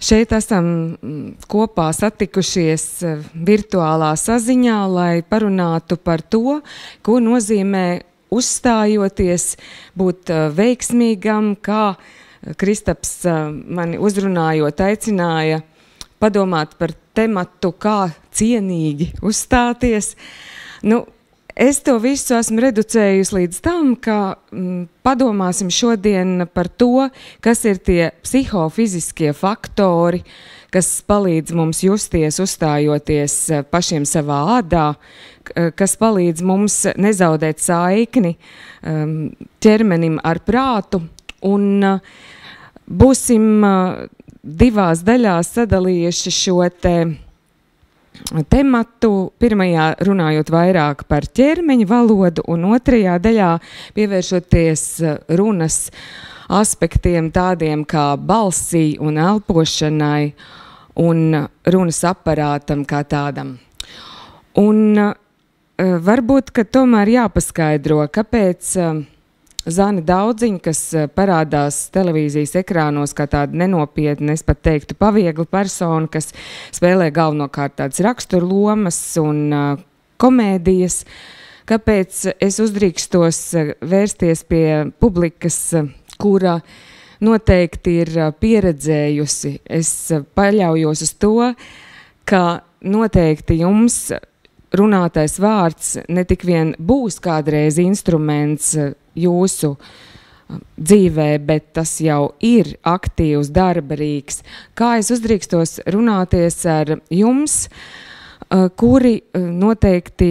Šeit esam kopā satikušies virtuālā saziņā, lai parunātu par to, ko nozīmē uzstājoties, būt veiksmīgam, kā Kristaps mani uzrunājot aicināja padomāt par tematu, kā cienīgi uzstāties. Es to visu esmu reducējusi līdz tam, ka padomāsim šodien par to, kas ir tie psihofiziskie faktori, kas palīdz mums justies, uzstājoties pašiem savā ādā, kas palīdz mums nezaudēt saikni ķermenim ar prātu. Un būsim divās daļās sadalījuši šo tematu, pirmajā runājot vairāk par ķermeņa valodu un otrajā daļā pievēršoties runas aspektiem tādiem kā balsī un elpošanai un runas aparātam kā tādam. Un varbūt, ka tomēr jāpaskaidro, kāpēc Zane Daudziņa, kas parādās televīzijas ekrānos kā tāda nenopietna, es pat teiktu paviegla persona, kas spēlē galvenokārt tādas raksturlomas un komēdijas, kāpēc es uzdrīkstos vērsties pie publikas, kura noteikti ir pieredzējusi. Es paļaujos uz to, ka noteikti jums runātais vārds ne tik vien būs kādreiz instruments jūsu dzīvē, bet tas jau ir aktīvs darba rīks. Kā es uzdrīkstos runāties ar jums, kuri noteikti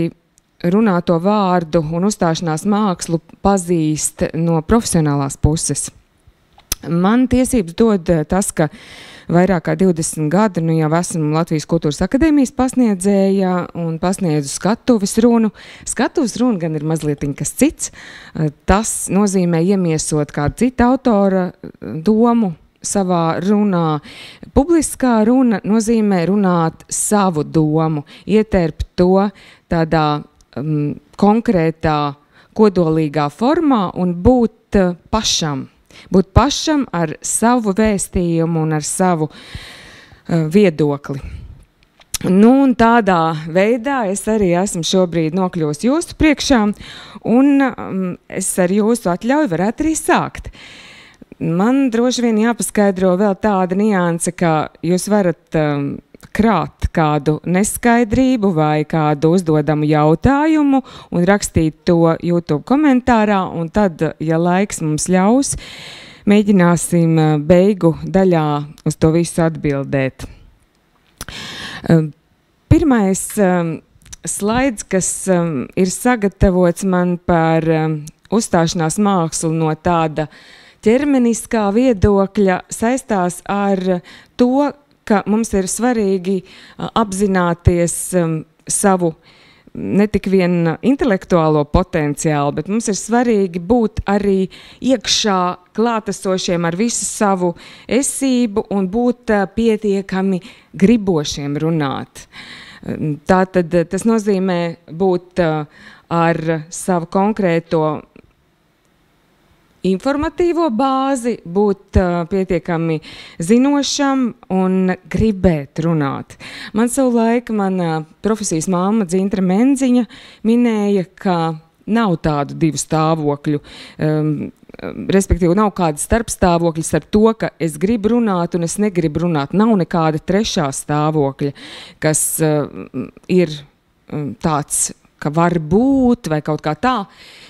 runāto vārdu un uzstāšanās mākslu pazīst no profesionālās puses. Man tiesības dod tas, ka vairāk kā 20 gadu jau esmu Latvijas Kultūras akadēmijas pasniedzēja un pasniedzu skatuves runu. Skatuves runa gan ir mazliet kas cits. Tas nozīmē iemiesot kādu citu autora domu savā runā. Publiskā runa nozīmē runāt savu domu, ieterpt to tādā konkrētā, kodolīgā formā un būt pašam. Būt pašam ar savu vēstījumu un ar savu viedokli. Un tādā veidā es arī esmu šobrīd nokļuvusi jūsu priekšā, un es ar jūsu atļauju varētu arī sākt. Man droši vien jāpaskaidro vēl tāda nianse, ka jūs varat krāt kādu neskaidrību vai kādu uzdodamu jautājumu un rakstīt to YouTube komentārā, un tad, ja laiks mums ļaus, mēģināsim beigu daļā uz to visu atbildēt. Pirmais slaids, kas ir sagatavots man par uzstāšanās mākslu no tāda ķermeniskā viedokļa, saistās ar to, ka mums ir svarīgi apzināties savu ne tik vien intelektuālo potenciālu, bet mums ir svarīgi būt arī iekšā klātesošiem ar visu savu esību un būt pietiekami gribošiem runāt. Tātad tas nozīmē būt ar savu konkrēto informatīvo bāzi, būt pietiekami zinošam un gribēt runāt. Man savulaik mana profesijas māma Dzintra Menziņa minēja, ka nav tādu divu stāvokļu, respektīvi nav kāda starpstāvokļa starp to, ka es gribu runāt un es negribu runāt. Nav nekāda trešā stāvokļa, kas ir tāds, ka var būt vai kaut kā tā.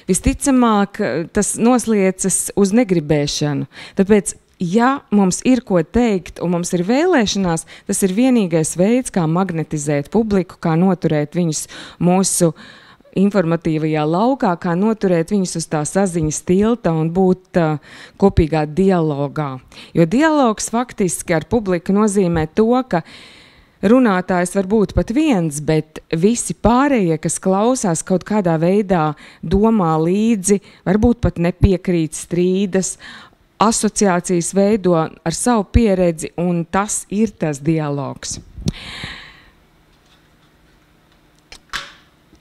Visticamāk, tas nosliecas uz negribēšanu. Tāpēc, ja mums ir ko teikt un mums ir vēlēšanās, tas ir vienīgais veids, kā magnetizēt publiku, kā noturēt viņus mūsu informatīvajā laukā, kā noturēt viņus uz tā saziņas tilta un būt kopīgā dialogā. Jo dialogs faktiski ar publiku nozīmē to, ka runātājs var būt pat viens, bet visi pārējie, kas klausās kaut kādā veidā, domā līdzi, varbūt pat nepiekrīt, strīdas, asociācijas veido ar savu pieredzi, un tas ir tas dialogs.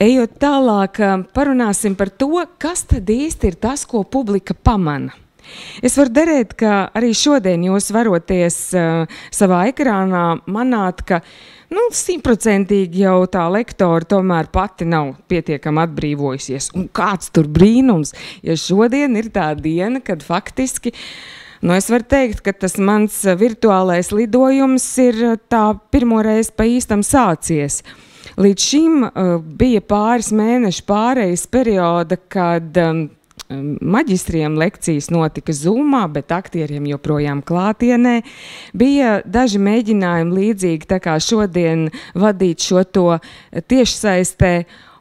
Ejot tālāk, parunāsim par to, kas tad īsti ir tas, ko publika pamana. Es varu derēt, ka arī šodien jūs varoties savā ekrānā manāt, ka 100% jau tā lektora tomēr pati nav pietiekami atbrīvojusies. Un kāds tur brīnums, ja šodien ir tā diena, kad faktiski, es varu teikt, ka tas mans virtuālais lidojums ir tā pirmoreiz pa īstam sācies. Līdz šim bija pāris mēnešu pārejas perioda, kad maģistriem lekcijas notika Zoomā, bet aktieriem joprojām klātienē. Bija daži mēģinājumi līdzīgi, tā kā šodien vadīt šo to tiešsaistē,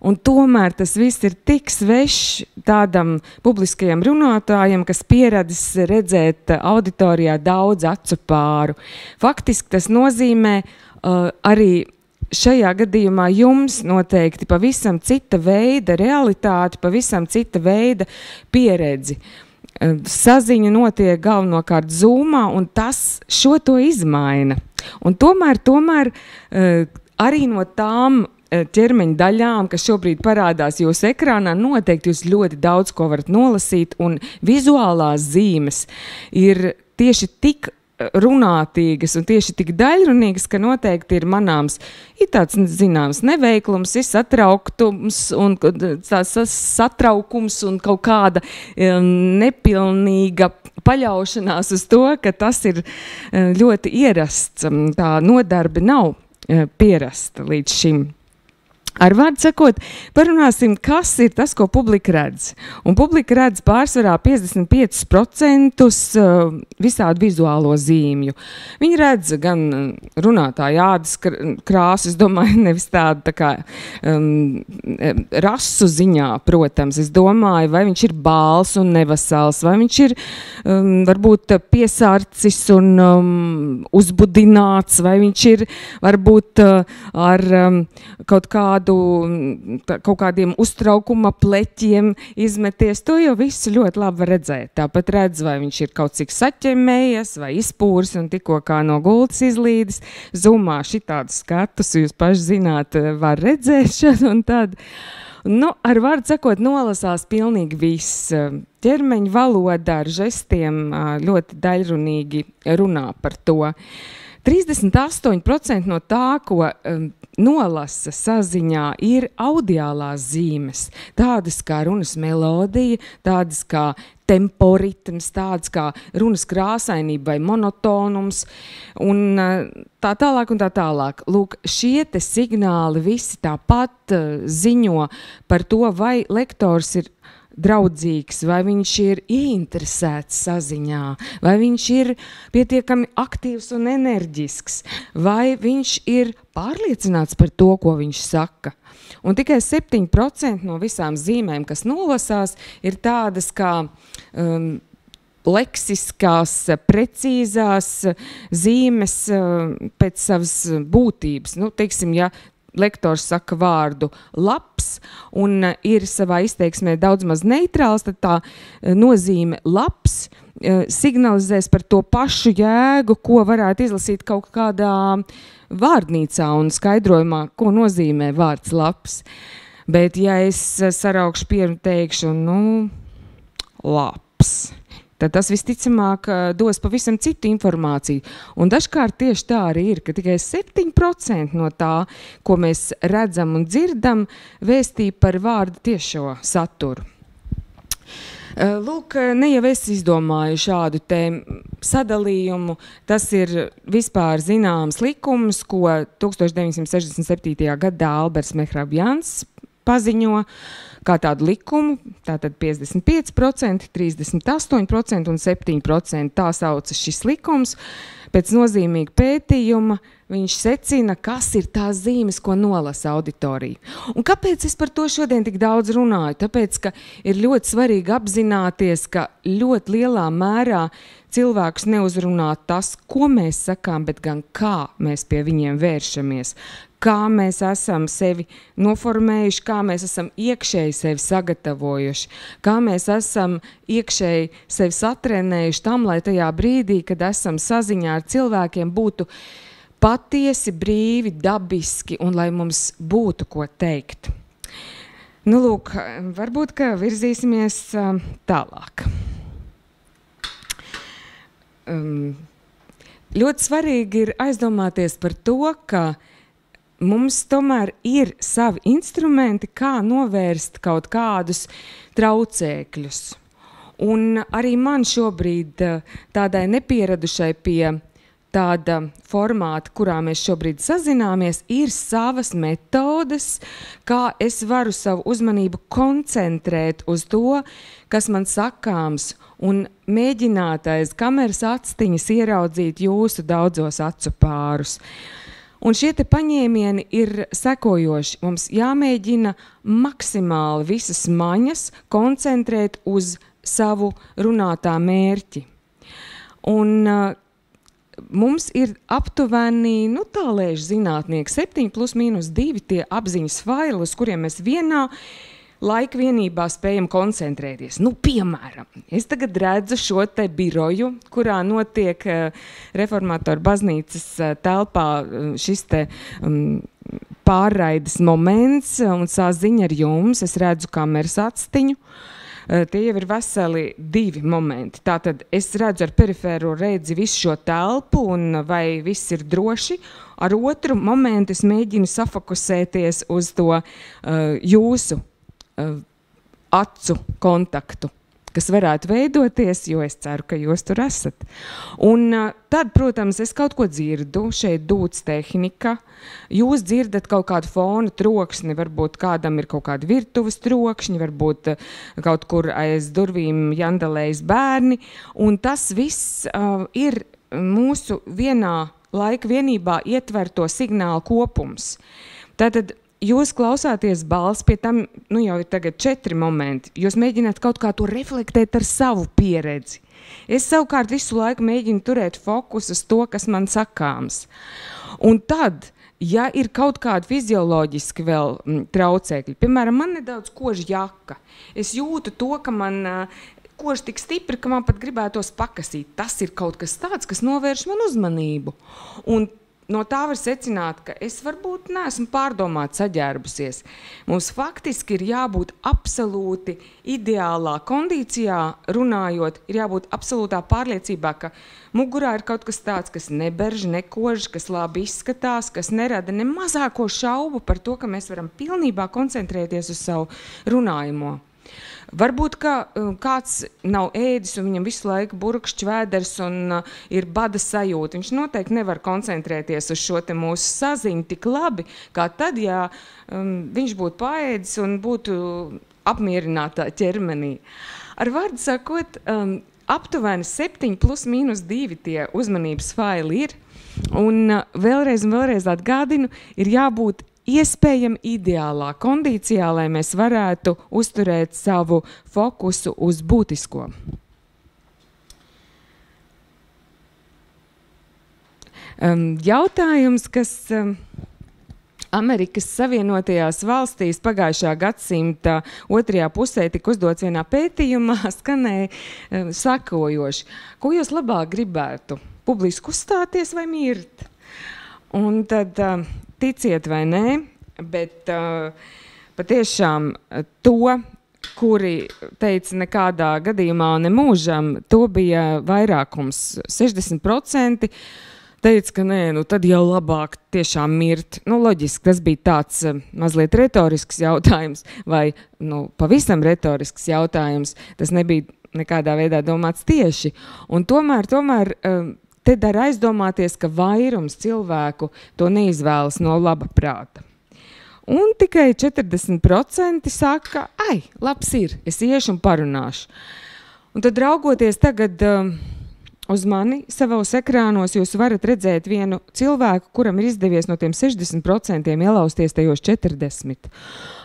un tomēr tas viss ir tik svešs tādam publiskajam runātājam, kas pieradis redzēt auditorijā daudz acu pāru. Faktiski tas nozīmē arī šajā gadījumā jums noteikti pavisam cita veida realitāte, pavisam cita veida pieredzi. Saziņa notiek galvenokārt Zoomā, un tas šo to izmaina. Un tomēr arī no tām ķermeņa daļām, kas šobrīd parādās jūsu ekrānā, noteikti jūs ļoti daudz ko varat nolasīt, un vizuālās zīmes ir tieši tik runātīgas un tieši tik daļrunīgas, ka noteikti ir manāms, ir tāds zināms neveiklums, ir satraukums un kaut kāda nepilnīga paļaušanās uz to, ka tas ir ļoti ierasts, tā nodarbe nav pierasta līdz šim. Ar vārdu sakot, parunāsim, kas ir tas, ko publika redz. Un publika redz pārsvarā 55% visādu vizuālo zīmju. Viņi redz gan runātāju ādas krāsu, es domāju, nevis tādu tā kā rasu ziņā, protams. Es domāju, vai viņš ir bāls un nevasals, vai viņš ir varbūt piesārcis un uzbudināts, vai viņš ir varbūt ar kaut kādiem uztraukuma pleķiem izmeties. To jau visu ļoti labi var redzēt. Tāpat redz, vai viņš ir kaut cik saķemējies vai izpūris un tikko kā no gultas izlīdis. Zoomā šitādus skatus, jūs paši zināt, var redzēt šad un tad. Ar vārdu sakot, nolasās pilnīgi viss. Ķermeņa valoda ar žestiem ļoti daļrunīgi runā par to. 38% no tā, ko nolasa saziņā, ir audiālās zīmes, tādas kā runas melodija, tādas kā temporitms, tādas kā runas krāsainība vai monotonums un tā tālāk un tā tālāk. Lūk, šie te signāli visi tāpat ziņo par to, vai lektors ir draudzīgs, vai viņš ir ieinteresēts saziņā, vai viņš ir pietiekami aktīvs un enerģisks, vai viņš ir pārliecināts par to, ko viņš saka. Un tikai 7% no visām zīmēm, kas nolasās, ir tādas kā leksiskās, precīzās zīmes pēc savas būtības. Teiksim, ja lektors saka vārdu labs un ir savā izteiksmē daudz maz neitrāls, tad tā nozīme labs signalizēs par to pašu jēgu, ko varētu izlasīt kaut kādā vārdnīcā un skaidrojumā, ko nozīmē vārds labs. Bet ja es saraukšu pieru teikšu, labs, tad tas visticamāk dos pavisam citu informāciju. Un dažkārt tieši tā arī ir, ka tikai 7% no tā, ko mēs redzam un dzirdam, vēstī par vārdu tiešo saturu. Lūk, ne jau es izdomāju šādu te sadalījumu. Tas ir vispār zināms likums, ko 1967. gadā Alberts Mehrabjans paziņo kā tādu likumu, tātad 55%, 38% un 7%. Tā saucas šis likums. Pēc nozīmīga pētījuma viņš secina, kas ir tās zīmes, ko nolasa auditorija. Un kāpēc es par to šodien tik daudz runāju? Tāpēc, ka ir ļoti svarīgi apzināties, ka ļoti lielā mērā cilvēkus neuzrunā tas, ko mēs sakām, bet gan kā mēs pie viņiem vēršamies. Kā mēs esam sevi noformējuši, kā mēs esam iekšēji sevi sagatavojuši, kā mēs esam iekšēji sevi satrenējuši tam, lai tajā brīdī, kad esam saziņā ar cilvēkiem, būtu patiesi, brīvi, dabiski un lai mums būtu ko teikt. Lūk, varbūt, ka virzīsimies tālāk. ļoti svarīgi ir aizdomāties par to, ka mums tomēr ir savi instrumenti, kā novērst kaut kādus traucēkļus. Un arī man šobrīd tādai nepieradušai pie tāda formāta, kurā mēs šobrīd sazināmies, ir savas metodes, kā es varu savu uzmanību koncentrēt uz to, kas man sakāms, un mēģināt aiz kameras actiņas ieraudzīt jūsu daudzos acu pārus. Un šie te paņēmieni ir sekojoši. Mums jāmēģina maksimāli visas maņas koncentrēt uz savu runātā mērķi. Un mums ir aptuveni, tā lēš zinātnieki, 7+-2 tie apziņas faili, uz kuriem mēs vienā laika vienībā spējam koncentrēties. Piemēram, es tagad redzu šo te biroju, kurā notiek Reformatoru baznīcas telpā šis te pārraides moments un saziņa ar jums. Es redzu kameras actiņu. Tie jau ir veseli 2 momenti. Tātad es redzu ar perifēro redzi visu šo telpu un vai viss ir droši. Ar otru momentu es mēģinu safokusēties uz to jūsu acu kontaktu, kas varētu veidoties, jo es ceru, ka jūs tur esat. Un tad, protams, es kaut ko dzirdu, šeit dūts tehnika, jūs dzirdat kaut kādu fona troksni, varbūt kādam ir kaut kādi virtuves trokšņi, varbūt kaut kur aiz durvīm jandalējas bērni, un tas viss ir mūsu vienā laika vienībā ietverto signālu kopums. Tātad jūs klausāties balss, pie tam jau ir tagad 4 momenti. Jūs mēģināt kaut kā to reflektēt ar savu pieredzi. Es savukārt visu laiku mēģinu turēt fokusu uz to, kas man sakāms. Un tad, ja ir kaut kādi fizioloģiski vēl traucēkļi, piemēram, man nedaudz kož jaka. Es jūtu to, ka man kož tik stipri, ka man pat gribētos pakasīt. Tas ir kaut kas tāds, kas novērš man uzmanību. Un no tā var secināt, ka es varbūt neesmu pārdomāt saģērbusies. Mums faktiski ir jābūt absolūti ideālā kondīcijā runājot, ir jābūt absolūtā pārliecībā, ka mugurā ir kaut kas tāds, kas neberž, nekož, kas labi izskatās, kas nerada ne mazāko šaubu par to, ka mēs varam pilnībā koncentrēties uz savu runājumu. Varbūt, ka kāds nav ēdis un viņam visu laiku burkšķi vēders un ir bada sajūta. Viņš noteikti nevar koncentrēties uz šo te mūsu saziņu tik labi, kā tad, ja viņš būtu paēdis un būtu apmierinātā ķermenī. Ar vārdu sakot, aptuveni 7+-2 tie uzmanības faili ir. Un vēlreiz atgādinu, ir jābūt iespējami ideālā kondīcijā, lai mēs varētu uzturēt savu fokusu uz būtisko. Jautājums, kas Amerikas Savienotajās valstīs pagājušā gadsimta 2. pusē tika uzdots vienā pētījumā, skanēja sakojoši. Ko jūs labāk gribētu? Publiski uzstāties vai mirt? Un tad ticiet vai nē, bet patiešām to, kuri teica nekādā gadījumā nemūžam, to bija vairākums. 60% teica, ka nē, tad jau labāk tiešām mirt. Loģiski, tas bija tāds mazliet retorisks jautājums, vai pavisam retorisks jautājums. Tas nebija nekādā veidā domāts tieši. Un tomēr te dara aizdomāties, ka vairums cilvēku to neizvēlas no laba prāta. Un tikai 40% saka, labs ir, es iešu un parunāšu. Un tad raugoties tagad uz mani savos ekrānos, jūs varat redzēt vienu cilvēku, kuram ir izdevies no tiem 60% ielausties tajos 40%.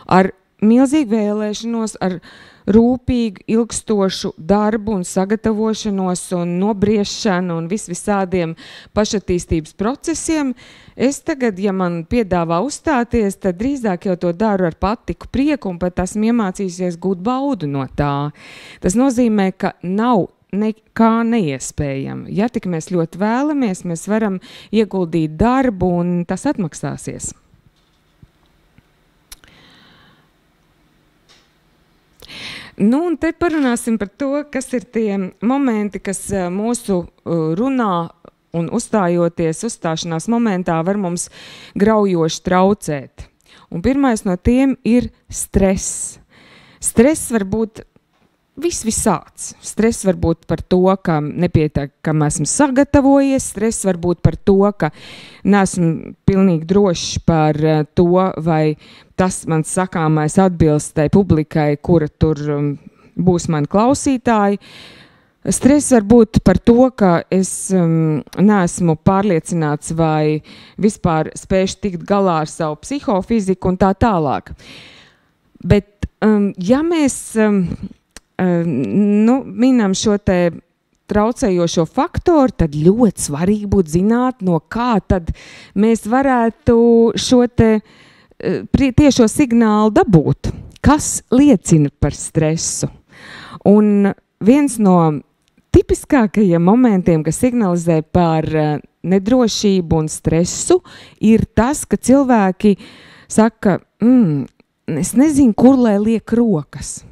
Ar milzīgu vēlēšanos, ar rūpīgu, ilgstošu darbu un sagatavošanos un nobriešanu un visādiem pašattīstības procesiem. Es tagad, ja man piedāvā uzstāties, tad drīzāk jau to daru ar patiku prieku un pat esmu iemācījusies gūt baudu no tā. Tas nozīmē, ka nav nekā neiespējama. Ja tik mēs ļoti vēlamies, mēs varam ieguldīt darbu un tas atmaksāsies. Nu, un te parunāsim par to, kas ir tie momenti, kas mūsu runā un uzstāšanās momentā var mums graujoši traucēt. Un pirmais no tiem ir stress. Stress var būt visāds. Stress var būt par to, ka nepietiekami esmu sagatavojies, stress var būt par to, ka neesmu pilnīgi drošs par to, vai tas mans sakāmais atbilst tai publikai, kura tur būs mani klausītāji. Stress var būt par to, ka es neesmu pārliecināts, vai vispār spēšu tikt galā ar savu psihofiziku un tā tālāk. Bet ja mēs minam šo te traucējošo faktoru, tad ļoti svarīgi būtu zināt, no kā tad mēs varētu šo te tiešo signālu dabūt, kas liecina par stresu. Un viens no tipiskākajiem momentiem, kas signalizē par nedrošību un stresu, ir tas, ka cilvēki saka, es nezinu, kur lai liek rokas.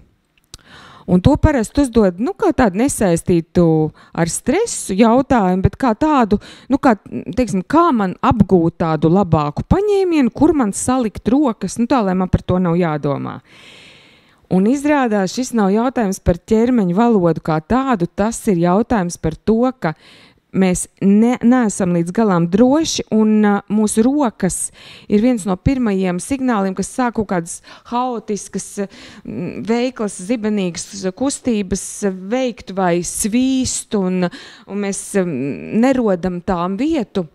Un to parasti uzdod, kā tādu nesaistītu ar stresu jautājumu, bet kā tādu, kā man apgūt tādu labāku paņēmienu, kur man salikt rokas, tā, lai man par to nav jādomā. Un izrādās, šis nav jautājums par ķermeņa valodu kā tādu, tas ir jautājums par to, ka mēs neesam līdz galām droši, un mūsu rokas ir viens no pirmajiem signāliem, kas sāk kaut kādas haotiskas, veiklas, zibenīgas kustības veikt vai svīst, un mēs nerodam tām vietu.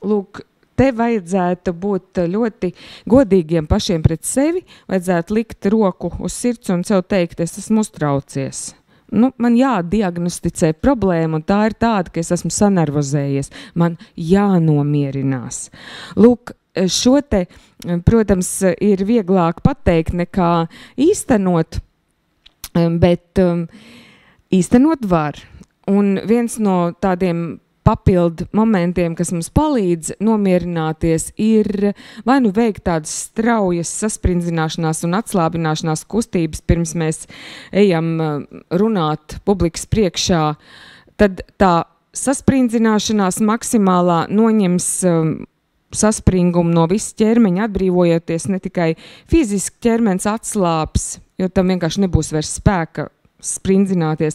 Lūk, te vajadzētu būt ļoti godīgiem pašiem pret sevi, vajadzētu likt roku uz sirds un sev teikt, es esmu uztraucies. Man jādiagnosticē problēma, un tā ir tāda, ka es esmu sanervozējies. Man jānomierinās. Lūk, šo te, protams, ir vieglāk pateikt nekā īstenot, bet īstenot var. Un viens no tādiem papildu momentiem, kas mums palīdz nomierināties, ir vai nu veikt tādas straujas sasprindzināšanās un atslābināšanās kustības, pirms mēs ejam runāt publikas priekšā, tad tā sasprindzināšanās maksimālā noņems saspringumu no visa ķermeņa, atbrīvojoties ne tikai fiziski ķermenis atslāps, jo tam vienkārši nebūs vairs spēka sprindzināties,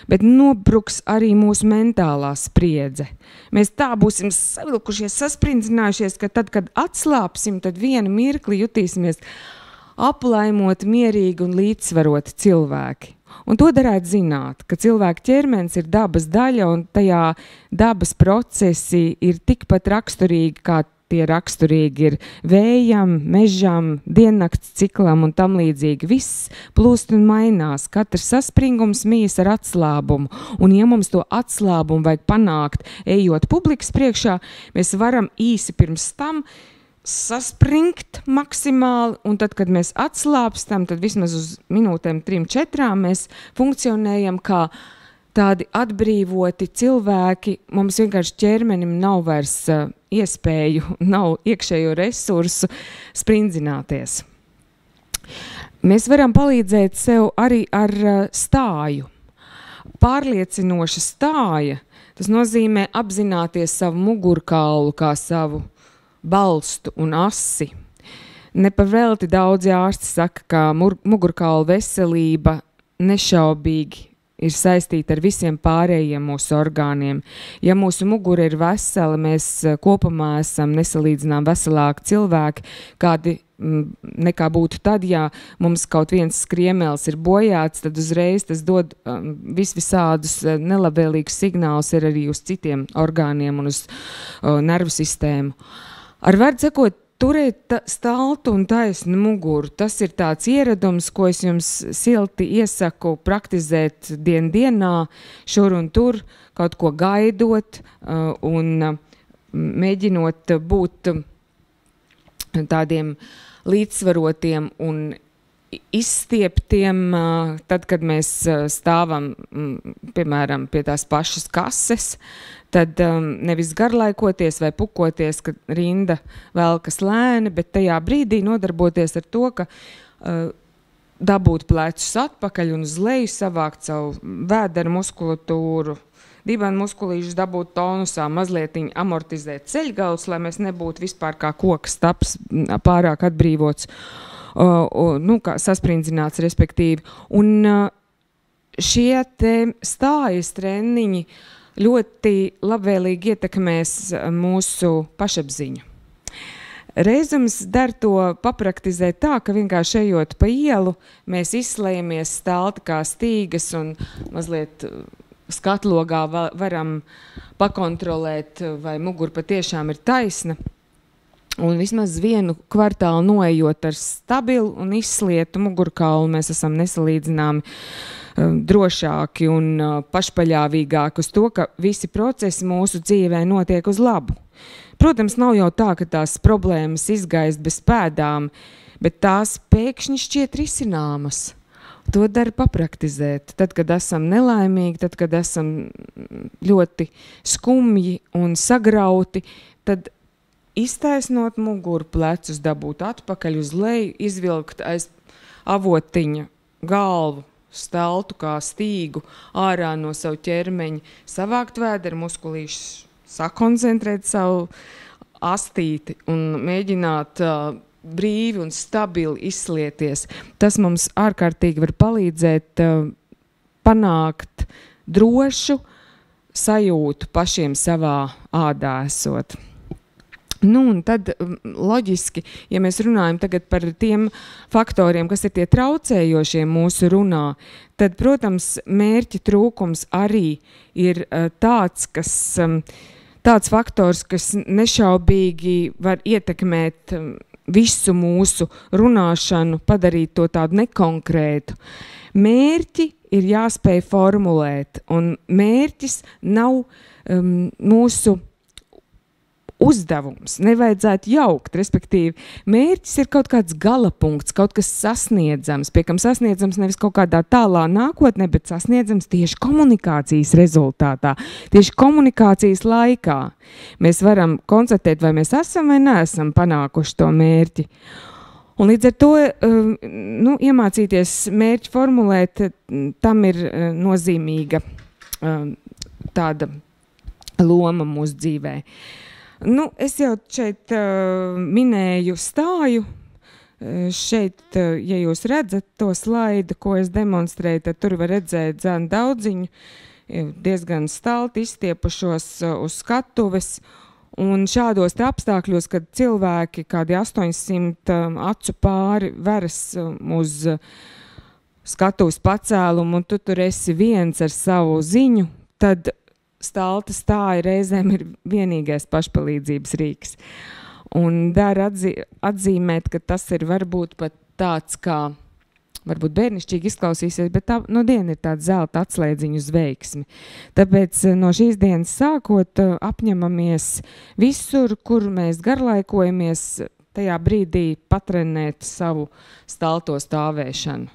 bet nobruks arī mūsu mentālā spriedze. Mēs tā būsim savilkušies, sasprindzinājušies, ka tad, kad atslāpsim, tad vienu mirkli jutīsimies aplaimot, mierīgi un līdzsvaroti cilvēki. Un to darētu zināt, ka cilvēka ķermenis ir dabas daļa, un tajā dabas procesi ir tikpat raksturīgi, kā tie raksturīgi ir vējam, mežam, diennakts ciklam un tam līdzīgi. Viss plūst un mainās, katrs saspringums mijas ar atslābumu, un ja mums to atslābumu vajag panākt, ejot publikas priekšā, mēs varam īsi pirms tam saspringt maksimāli, un tad, kad mēs atslāpstam, tad vismaz uz minūtēm 3-4 mēs funkcionējam kā tādi atbrīvoti cilvēki. Mums vienkārši ķermenim nav vairs iespēju, nav iekšējo resursu sprindzināties. Mēs varam palīdzēt sev arī ar stāju. Pārliecinoša stāja, tas nozīmē apzināties savu mugurkaulu kā savu balstu un asi. Nepavēlti daudzi ārsti saka, ka mugurkaula veselība nešaubīgi ir saistīta ar visiem pārējiem mūsu orgāniem. Ja mūsu mugura ir vesela, mēs kopumā esam nesalīdzinām veselāki cilvēki, kādi nekā būtu tad, ja mums kaut viens skriemēls ir bojāts, tad uzreiz tas dod visādus nelabvēlīgus signālus arī uz citiem orgāniem un uz nervu sistēmu. Ar vārdu sakot, turēt staltu un taisnu muguru, tas ir tāds ieradums, ko es jums silti iesaku praktizēt dienā, šur un tur, kaut ko gaidot un mēģinot būt tādiem līdzsvarotiem un izstieptiem, tad, kad mēs stāvam, piemēram, pie tās pašas kases, tad nevis garlaikoties vai pukoties, ka rinda velkas lēni, bet tajā brīdī nodarboties ar to, ka dabūt plecus atpakaļ un uz leju savākt savu vēdera muskulatūru, dibenu muskulīšus dabūt tonusā, mazliet amortizēt ceļgalus, lai mēs nebūtu vispār kā koka staps pārāk atbrīvots, nu, kā sasprindzināts, respektīvi. Un šie te stājas treniņi ļoti labvēlīgi ietekmēs mūsu pašapziņu. Reizums dar to papraktizēt tā, ka vienkārši ejot pa ielu, mēs izslējamies stalti kā stīgas un mazliet skatlogā varam pakontrolēt, vai mugura patiešām ir taisna. Un vismaz vienu kvartālu noejot ar stabilu un izslietu mugurkaulu, mēs esam nesalīdzināmi drošāki un pašpaļāvīgāki uz to, ka visi procesi mūsu dzīvē notiek uz labu. Protams, nav jau tā, ka tās problēmas izgaist bez pēdām, bet tās pēkšņi šķiet risināmas. To dara papraktizēt. Tad, kad esam nelaimīgi, tad, kad esam ļoti skumji un sagrauti, tad iztaisnot muguru, plecus dabūt atpakaļ uz leju, izvilkt aiz avotiņa galvu, steltu kā stīgu ārā no savu ķermeņa, savākt vēdera muskulīšus, sakoncentrēt savu astīti un mēģināt brīvi un stabili izslieties. Tas mums ārkārtīgi var palīdzēt panākt drošu sajūtu pašiem savā ādā esot. Nu, un tad loģiski, ja mēs runājam tagad par tiem faktoriem, kas ir tie traucējošie mūsu runā, tad, protams, mērķa trūkums arī ir tāds faktors, kas nešaubīgi var ietekmēt visu mūsu runāšanu, padarīt to tādu nekonkrētu. Mērķi ir jāspēj formulēt, un mērķis nav mūsu uzdevums, nevajadzētu jaukt, respektīvi, mērķis ir kaut kāds galapunkts, kaut kas sasniedzams, pie kam sasniedzams nevis kaut kādā tālā nākotnē, bet sasniedzams tieši komunikācijas rezultātā, tieši komunikācijas laikā. Mēs varam konstatēt, vai mēs esam vai neesam panākuši to mērķi. Un līdz ar to nu, iemācīties mērķi formulēt, tam ir nozīmīga tāda loma mūsu dzīvē. Nu, es jau šeit minēju stāju. Šeit, ja jūs redzat to slaidu, ko es demonstrēju, tad tur var redzēt dzēnu daudziņu, diezgan stalti izstiepušos uz skatuves. Un šādos te apstākļos, kad cilvēki kādi 800 acu pāri veras uz skatuves pacēlumu, un tu tur esi viens ar savu ziņu, tad stalta stāja reizēm ir vienīgais pašpalīdzības rīks. Un dara atzīmēt, ka tas ir varbūt pat tāds, kā varbūt bērnišķīgi izklausīsies, bet tā no diena ir tāds zelta atslēdziņu uz veiksmi. Tāpēc no šīs dienas sākot apņemamies visur, kur mēs garlaikojamies, tajā brīdī patrenēt savu stalto stāvēšanu.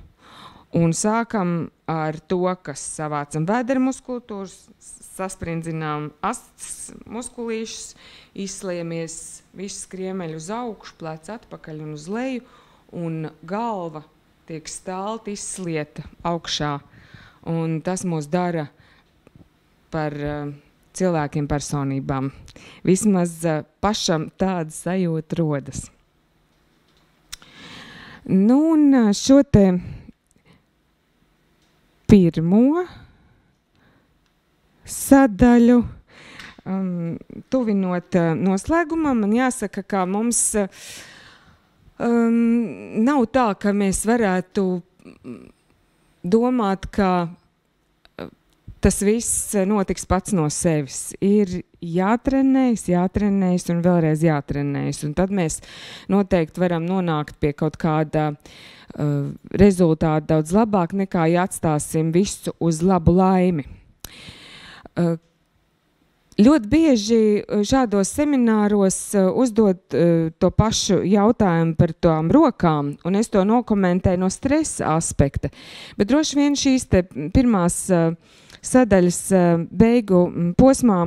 Un sākam ar to, kas savācam vēdera muskultūras, saspringzinām astes muskulīšus, izslējamies visu skriemeļu uz augšu, plec atpakaļ un uz leju, un galva tiek stalti izslieta augšā. Un tas mūs dara par cilvēkiem personībām. Vismaz pašam tāda sajūta rodas. Nu, un šo te pirmo sadaļu, tuvinot noslēgumam, man jāsaka, ka mums nav tā, ka mēs varētu domāt, ka tas viss notiks pats no sevis. Ir jātrenējas un vēlreiz jātrenējas. Un tad mēs noteikti varam nonākt pie kaut kāda rezultāta daudz labāk, nekā ja atstāsim visu uz labu laimi. Ļoti bieži šādos semināros uzdod to pašu jautājumu par tām rokām, un es to nokomentēju no stresa aspekta. Bet droši vien šīs te pirmās sadaļas beigu posmā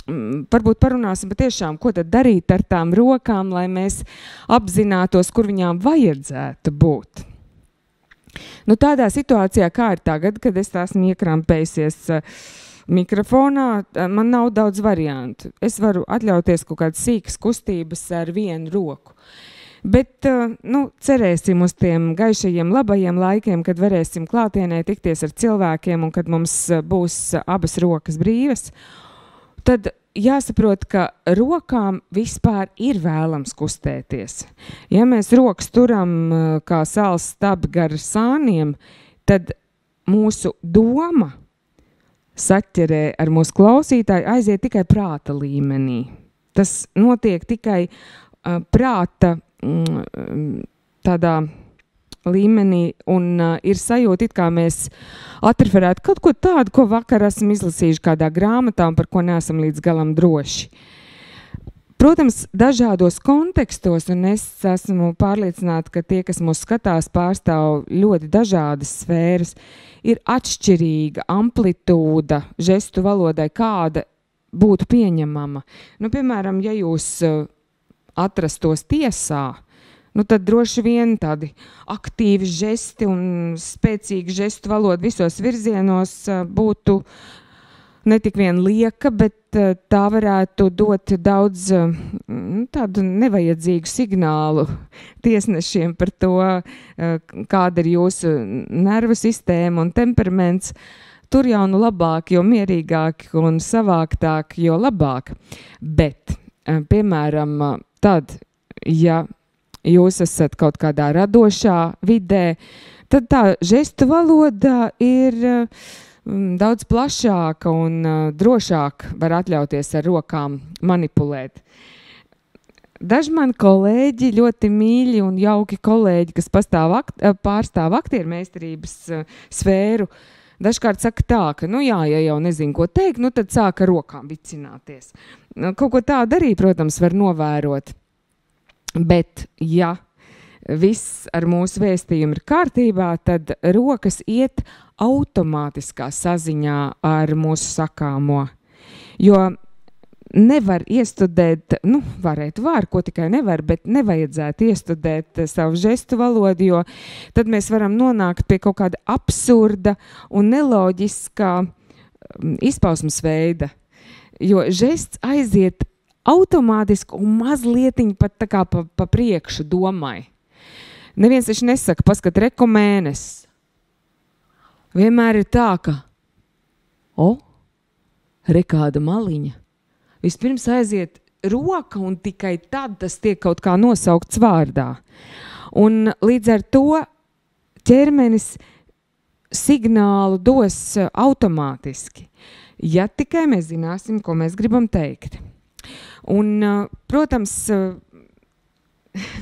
varbūt parunāsim patiešām, ko tad darīt ar tām rokām, lai mēs apzinātos, kur viņām vajadzētu būt. Nu, tādā situācijā, kā ir tagad, kad es esmu iekrampējusies mikrofonā, man nav daudz variantu. Es varu atļauties kaut kādas sīkas kustības ar vienu roku. Bet cerēsim uz tiem gaišajiem, labajiem laikiem, kad varēsim klātienē tikties ar cilvēkiem un kad mums būs abas rokas brīvas. Tad jāsaprot, ka rokām vispār ir vēlams kustēties. Ja mēs rokas turam kā sāls stabi gar sāniem, tad mūsu doma saķerē ar mūsu klausītāju aiziet tikai prāta līmenī. Tas notiek tikai prāta tādā līmenī un ir sajūta, it kā mēs atreferētu kaut ko tādu, ko vakar esam izlasījuši kādā grāmatā un par ko neesam līdz galam droši. Protams, dažādos kontekstos, un es esmu pārliecināta, ka tie, kas mūs skatās, pārstāv ļoti dažādas sfēras, ir atšķirīga amplitūda žestu valodai, kāda būtu pieņemama. Piemēram, ja jūs atrastos tiesā, tad droši vien tādi aktīvi žesti un spēcīgi žestu valoda visos virzienos būtu ne tik vien lieka, bet tā varētu dot daudz tādu nevajadzīgu signālu tiesnešiem par to, kāda ir jūsu nervu sistēma un temperaments. Tur jau nu labāk, jo mierīgāk un savāktāk, jo labāk. Bet, piemēram, tad, ja jūs esat kaut kādā radošā vidē, tad tā žestu valoda ir daudz plašāka un drošāk var atļauties ar rokām manipulēt. Daži mani kolēģi, ļoti mīļi un jauki kolēģi, kas pārstāv aktieru meistarības sfēru, dažkārt saka tā, ka, ja jau nezinu, ko teikt, tad sāk ar rokām vicināties. Kaut ko tādu arī, protams, var novērot. Bet, ja viss ar mūsu vēstījumu ir kārtībā, tad rokas iet automātiskā saziņā ar mūsu sakāmo. Jo nevar iestudēt, ko tikai nevar, bet nevajadzētu iestudēt savu žestu valodu, jo tad mēs varam nonākt pie kaut kāda absurda un neloģiskā izpausmes veida. Jo žests aiziet automātiski un mazlietiņi pat tā kā pa priekšu domai. Neviens taču nesaka, paskat, reko mēnesis. Vienmēr ir tā, ka re kāda maliņa. Vispirms aiziet roka un tikai tad tas tiek kaut kā nosaukts vārdā. Un līdz ar to ķermenis signālu dos automātiski. Ja tikai mēs zināsim, ko mēs gribam teikt. Un, protams,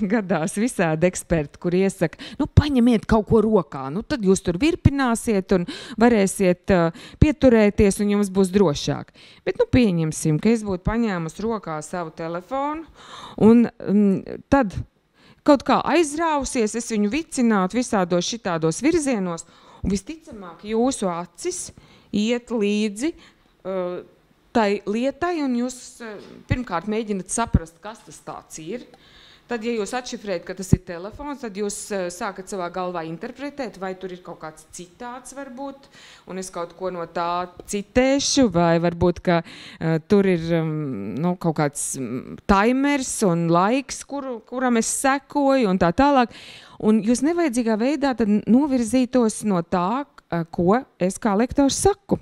gadās visādi eksperti, kur iesaka, paņemiet kaut ko rokā, tad jūs tur virpināsiet un varēsiet pieturēties un jums būs drošāk. Bet, pieņemsim, ka es būtu paņēmusi rokā savu telefonu un tad kaut kā aizrāvusies, es viņu vicinātu visādos šitādos virzienos un visticamāk jūsu acis iet līdzi tai lietai, un jūs pirmkārt mēģināt saprast, kas tas tāds ir. Tad, ja jūs atšifrējat, ka tas ir telefons, tad jūs sākat savā galvā interpretēt, vai tur ir kaut kāds citāts varbūt, un es kaut ko no tā citēšu, vai varbūt, ka tur ir kaut kāds timers un laiks, kuram es sekoju, un tā tālāk. Un jūs nevajadzīgā veidā tad novirzītos no tā, ko es kā lektors saku.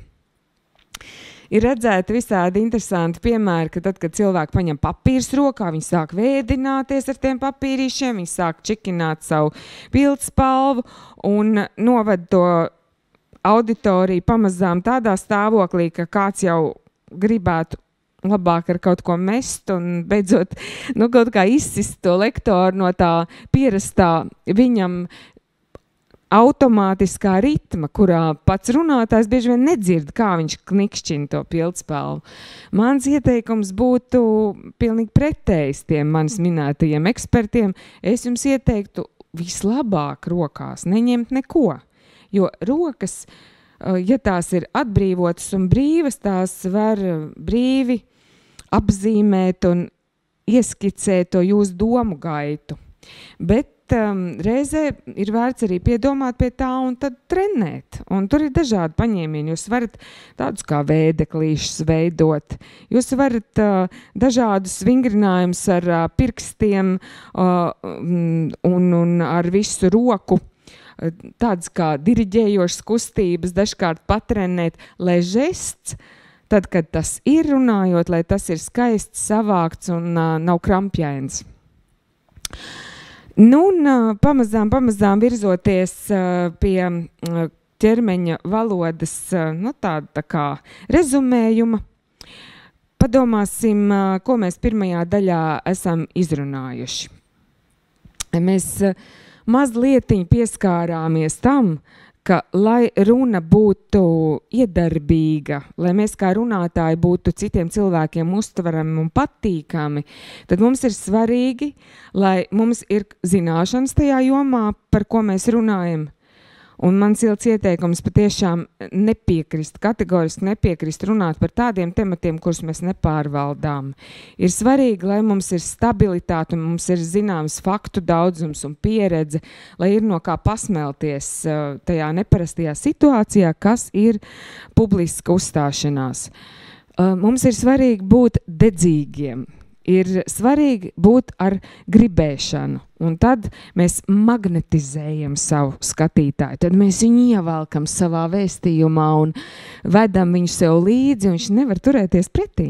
Ir redzēti visādi interesanti piemēri, ka tad, kad cilvēki paņem papīrus rokā, viņi sāk vēdināties ar tiem papīrīšiem, viņi sāk čikināt savu pildspalvu un noved to auditoriju pamazām tādā stāvoklī, ka kāds jau gribētu labāk ar kaut ko mest un beidzot kaut kā izsist to lektoru no tā pierastā viņam automātiskā ritma, kurā pats runātājs bieži vien nedzird, kā viņš knikšķina to pildspalvu. Mans ieteikums būtu pilnīgi pretējs tiem manis minētajiem ekspertiem. Es jums ieteiktu vislabāk rokās neņemt neko, jo rokas, ja tās ir atbrīvotas un brīvas, tās var brīvi apzīmēt un ieskicēt to jūsu domu gaitu. Bet bet reizē ir vērts arī piedomāt pie tā un tad trenēt. Un tur ir dažādi paņēmieni. Jūs varat tādus kā vēdeklīšus veidot. Jūs varat dažādus vingrinājumus ar pirkstiem un ar visu roku. Tādas kā diriģējošas kustības, dažkārt patrenēt, lai žests, tad, kad tas ir runājot, lai tas ir skaists, savākts un nav krampjains. Nu, un pamazām virzoties pie ķermeņa valodas, nu, tā kā rezumējuma, padomāsim, ko mēs pirmajā daļā esam izrunājuši. Mēs mazlietiņ pieskārāmies tam, ka, lai runa būtu iedarbīga, lai mēs kā runātāji būtu citiem cilvēkiem uztverami un patīkami, tad mums ir svarīgi, lai mums ir zināšanas tajā jomā, par ko mēs runājam. Un mans ilgs ieteikums patiešām kategoriski nepiekrist runāt par tādiem tematiem, kurus mēs nepārvaldām. Ir svarīgi, lai mums ir stabilitāte un mums ir zināms faktu daudzums un pieredze, lai ir no kā pasmelties tajā neparastajā situācijā, kas ir publiska uzstāšanās. Mums ir svarīgi būt dedzīgiem. Ir svarīgi būt ar gribēšanu, un tad mēs magnetizējam savu skatītāju, tad mēs viņu ievelkam savā vēstījumā un vedam viņu sev līdzi, un viņš nevar turēties pretī.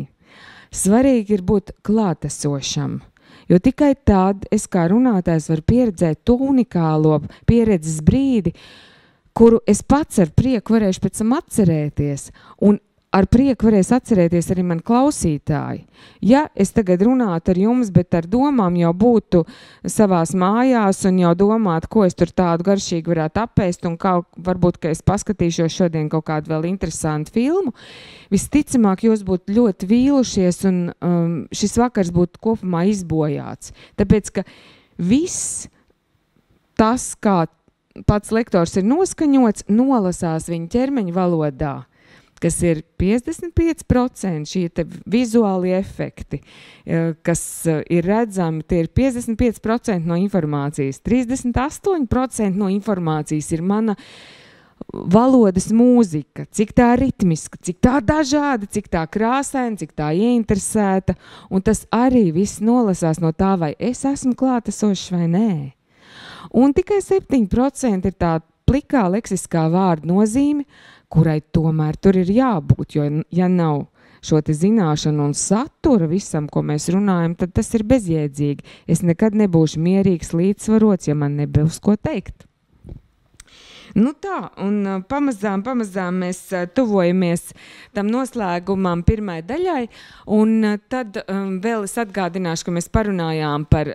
Svarīgi ir būt klātesošam, jo tikai tad es kā runātājs varu pieredzēt to unikālo pieredzes brīdi, kuru es pats ar prieku varēšu pēc tam atcerēties, un ar prieku varēs atcerēties arī man klausītāji. Ja es tagad runātu ar jums, bet ar domām jau būtu savās mājās un jau domātu, ko es tur tādu garšīgi varētu apēst un kā varbūt, ka es paskatīšos šodien kaut kādu vēl interesantu filmu, visticamāk jūs būtu ļoti vīlušies un šis vakars būtu kopumā izbojāts. Tāpēc, ka viss tas, kā pats lektors ir noskaņots, nolasās viņa ķermeņa valodā, kas ir 55% šie te vizuāli efekti, kas ir redzami, tie ir 55% no informācijas, 38% no informācijas ir mana valodas mūzika, cik tā ritmiska, cik tā dažāda, cik tā krāsaina, cik tā ieinteresēta, un tas arī viss nolasās no tā, vai es esmu klātesošs vai nē. Un tikai 7% ir tā plikā leksiskā vārda nozīme, kurai tomēr tur ir jābūt, jo ja nav šo te zināšanu un satura visam, ko mēs runājam, tad tas ir bezjēdzīgi. Es nekad nebūšu mierīgs, līdzsvarots, ja man nebūs ko teikt. Nu tā, un pamazām mēs tuvojamies tam noslēgumam pirmai daļai, un tad vēl es atgādināšu, ka mēs parunājām par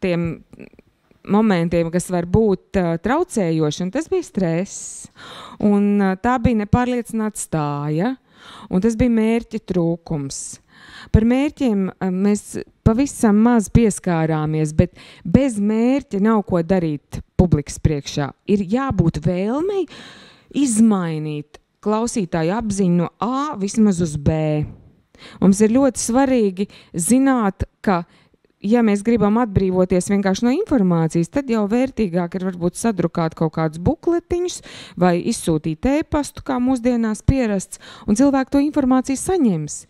tiem momentiem, kas var būt traucējoši, un tas bija stress, un tā bija nepārliecināta stāja, un tas bija mērķa trūkums. Par mērķiem mēs pavisam maz pieskārāmies, bet bez mērķa nav ko darīt publikas priekšā. Ir jābūt vēlmei izmainīt klausītāju apziņu no A vismaz uz B. Mums ir ļoti svarīgi zināt, ka ja mēs gribam atbrīvoties vienkārši no informācijas, tad jau vērtīgāk ir varbūt sadrukāt kaut kādus bukletiņus vai izsūtīt e-pastu, kā mūsdienās pierasts, un cilvēki to informāciju saņems.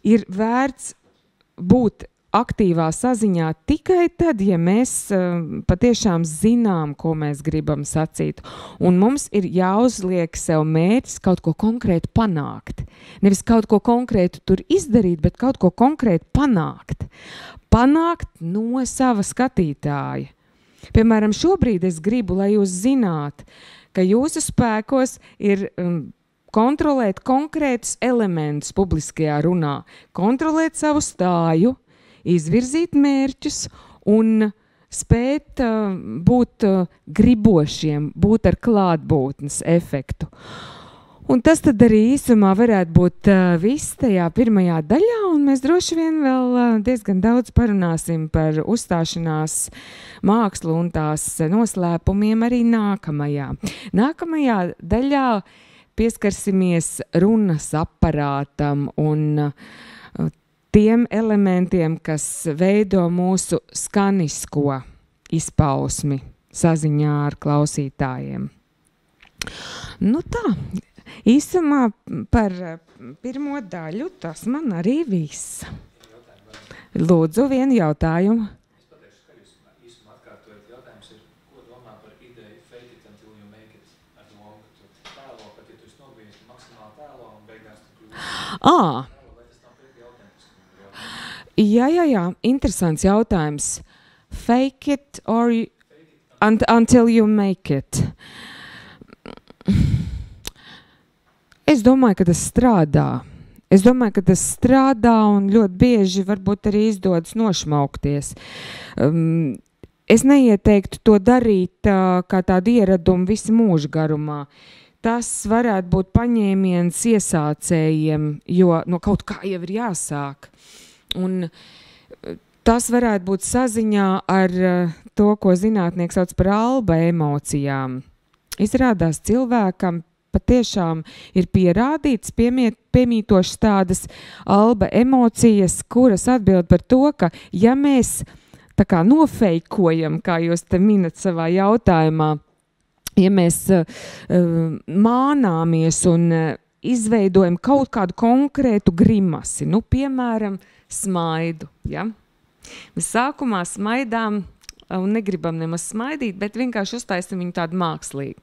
Ir vērts būt aktīvā saziņā tikai tad, ja mēs patiešām zinām, ko mēs gribam sacīt. Un mums ir jāuzliek sev mērķis kaut ko konkrētu panākt. Nevis kaut ko konkrētu tur izdarīt, bet kaut ko konkrētu panākt. Panākt no sava skatītāja. Piemēram, šobrīd es gribu, lai jūs zināt, ka jūsu spēkos ir kontrolēt konkrētus elementus publiskajā runā, kontrolēt savu stāju, izvirzīt mērķus un spēt būt gribošiem, būt ar klātbūtnes efektu. Un tas tad arī īsumā varētu būt viss tajā pirmajā daļā, un mēs droši vien vēl diezgan daudz parunāsim par uzstāšanās mākslu un tās noslēpumiem arī nākamajā. Nākamajā daļā pieskarsimies runas aparātam un tiem elementiem, kas veido mūsu skanisko izpausmi saziņā ar klausītājiem. Nu tā, īsumā par pirmo daļu tas man arī viss. Lūdzu, vienu jautājumu. Es pateikšu, ka jūs īsumā atkārtojat. Jautājums ir, ko domā par ideju fake it until you make it? Ar domu, ka tu tēlo, pat ja tu esi nobijis, tu maksimāli tēlo un beigās tu kļūsi. Tēlo, vai tas nav pretī autentiski? Jā, interesants jautājums. Fake it or until you make it. Es domāju, ka tas strādā. Un ļoti bieži varbūt arī izdodas nošmaukties. Es neieteiktu to darīt kā tādu ieradumu visu mūžu garumā. Tas varētu būt paņēmiens iesācējiem, jo no kaut kā jau ir jāsāk. Un tas varētu būt saziņā ar to, ko zinātnieki sauc par alba emocijām. Izrādās cilvēkam patiešām ir pierādīts, piemītošas tādas alba emocijas, kuras atbild par to, ka ja mēs tā kā nofeikojam, kā jūs te minat savā jautājumā, ja mēs mānāmies un izveidojam kaut kādu konkrētu grimasi, nu, piemēram, smaidu, ja? Mēs sākumā smaidām un negribam nemaz smaidīt, bet vienkārši uztaisam viņu tādu mākslīgu.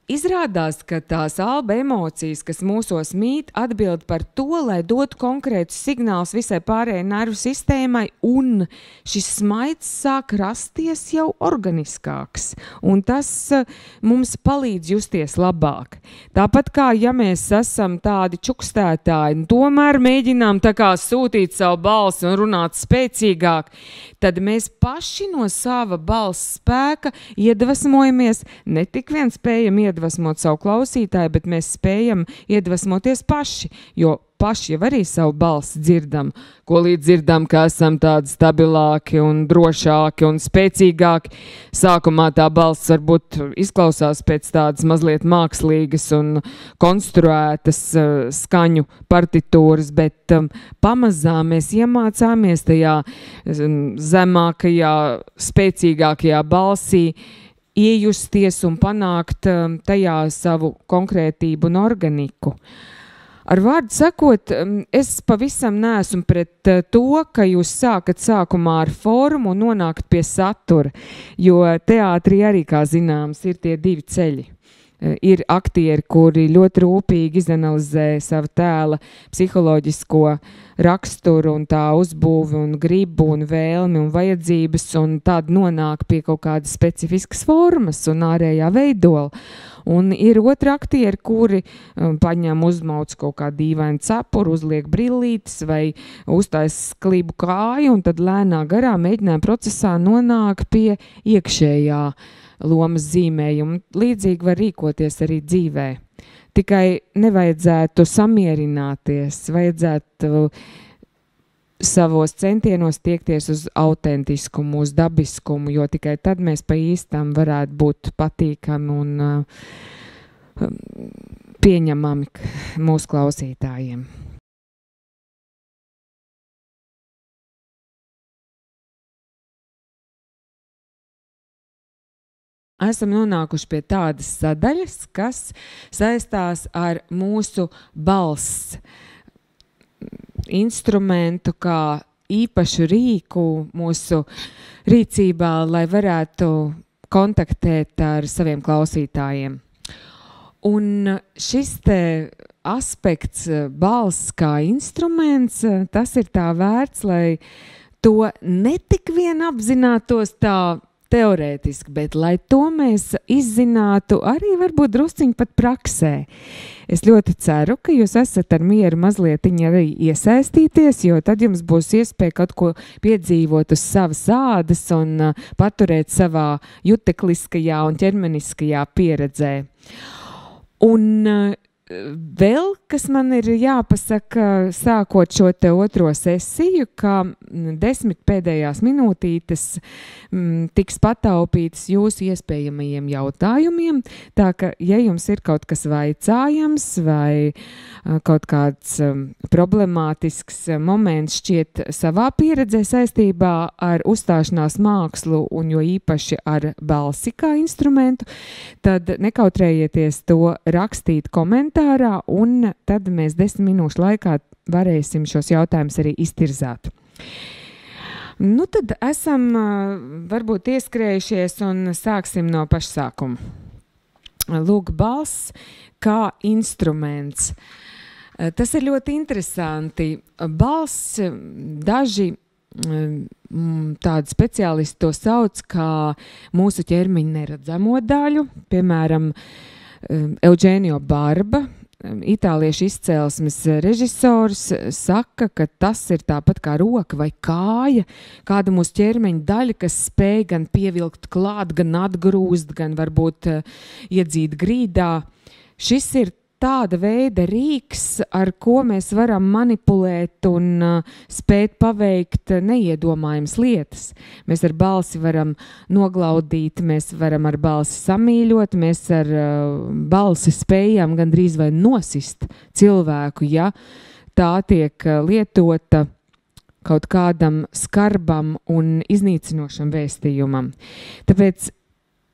Izrādās, ka tās alba emocijas, kas mūsos mīt, atbild par to, lai dotu konkrētus signālus visai pārējai nervu sistēmai, un šis smaids sāk rasties jau organiskāks, un tas mums palīdz justies labāk. Tāpat kā, ja mēs esam tādi čukstētāji, tomēr mēģinām tā kā sūtīt savu balsi un runāt spēcīgāk, tad mēs paši no sava balss spēka iedvesmojamies, ne tik vien spējam iedvesmot savu klausītāju, bet mēs spējam iedvesmoties paši, jo paši jau arī savu balsi dzirdam, ko līdz dzirdam, ka esam tādi stabilāki un drošāki un spēcīgāki. Sākumā tā balss varbūt izklausās pēc tādas mazliet mākslīgas un konstruētas skaņu partitūras, bet pamazām mēs iemācāmies tajā zemākajā, spēcīgākajā balsī iejusties un panākt tajā savu konkrētību un organiku. Ar vārdu sakot, es pavisam neesmu pret to, ka jūs sākat sākumā ar formu un nonākat pie satura, jo teātrī arī, kā zināms, ir tie divi ceļi. Ir aktieri, kuri ļoti rūpīgi izanalizē savu tēla psiholoģisko raksturu un tā uzbūvi un gribu un vēlmi un vajadzības, un tād nonāk pie kaut kādas specifiskas formas un ārējā veidola. Un ir otri aktieri, kuri paņem uzmauc kaut kā dīvainu cepuru, uzliek brillītes vai uztais klibu kāju, un tad lēnā garā mēģinājuma procesā nonāk pie iekšējā lomas zīmējuma. Līdzīgi var rīkoties arī dzīvē. Tikai nevajadzētu samierināties, vajadzētu savos centienos tiekties uz autentiskumu, uz dabiskumu, jo tikai tad mēs pa īstam varētu būt patīkami un pieņemami mūsu klausītājiem. Esam nonākuši pie tādas sadaļas, kas saistās ar mūsu balss instrumentu kā īpašu rīku mūsu rīcībā, lai varētu kontaktēt ar saviem klausītājiem. Un šis te aspekts balss kā instruments, tas ir tā vērts, lai to netik vien apzinātos tā teorētiski, bet lai to mēs izzinātu arī varbūt drusciņi pat praksē. Es ļoti ceru, ka jūs esat ar mieru mazliet arī iesaistīties, jo tad jums būs iespēja kaut ko piedzīvot uz savas ādas un paturēt savā jutekliskajā un ķermeniskajā pieredzē. Un vēl, kas man ir jāpasaka, sākot šo te otro sesiju, ka 10 pēdējās minūtītes tiks pataupītas jūsu iespējamajiem jautājumiem, tā ka, ja jums ir kaut kas vaicājams vai kaut kāds problemātisks moments šķiet savā pieredzē saistībā ar uzstāšanās mākslu un jo īpaši ar balsi kā instrumentu, tad nekautrējieties to rakstīt komentārā, un tad mēs 10 minūšu laikā varēsim šos jautājumus arī iztirzāt. Nu, tad esam varbūt ieskrējušies un sāksim no paša sākuma. Lūk, balss kā instruments. Tas ir ļoti interesanti. Balss, daži tādi speciālisti to sauc kā mūsu ķermeņa neredzamo daļu, piemēram, Eugenio Barba, itāliešu izcelsmes režisors, saka, ka tas ir tāpat kā roka vai kāja, kāda mūsu ķermeņa daļa, kas spēj gan pievilkt klāt, gan atgrūst, gan varbūt iedzīt grīdā. Šis ir tāda veida rīks, ar ko mēs varam manipulēt un spēt paveikt neiedomājamas lietas. Mēs ar balsi varam noglaudīt, mēs varam ar balsi samīļot, mēs ar balsi spējam gandrīz vai nosist cilvēku, ja tā tiek lietota kaut kādam skarbam un iznīcinošam vēstījumam. Tāpēc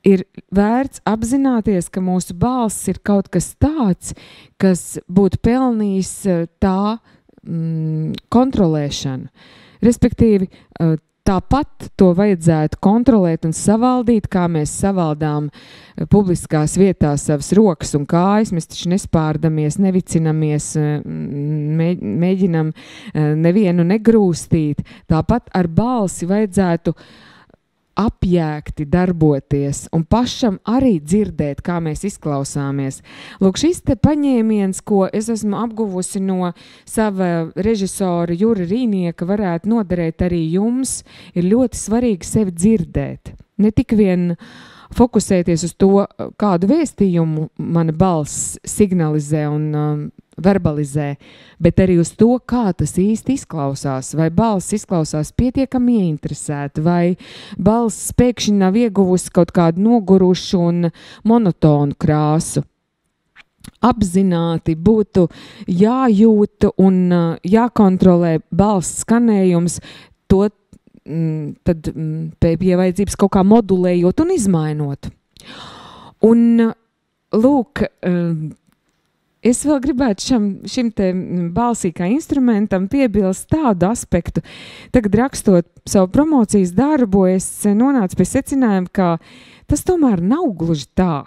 ir vērts apzināties, ka mūsu balss ir kaut kas tāds, kas būtu pelnījis tā kontrolēšanu. Respektīvi, tāpat to vajadzētu kontrolēt un savaldīt, kā mēs savaldām publiskās vietās savas rokas un kājas. Mēs taču nespārdamies, nevicinamies, mēģinam nevienu negrūstīt. Tāpat ar balsi vajadzētu apjēgti darboties un pašam arī dzirdēt, kā mēs izklausāmies. Lūk, šis te paņēmiens, ko es esmu apguvusi no sava režisora Jura Rīnieka, varētu noderēt arī jums, ir ļoti svarīgi sevi dzirdēt. Ne tik vien fokusēties uz to, kādu vēstījumu mana balss signalizē un verbalizē, bet arī uz to, kā tas īsti izklausās, vai balss izklausās pietiekami ieinteresēta, vai balss pēkšņi nav ieguvusi kaut kādu nogurušu un monotonu krāsu. Apzināti būtu jājūt un jākontrolē balss skanējums, to tad pie vajadzības kaut kā modulējot un izmainot. Un lūk, es vēl gribētu šim te balsī kā instrumentam piebilst tādu aspektu. Tagad rakstot savu promocijas darbu, es nonācu pie secinājuma, ka tas tomēr nav gluži tā.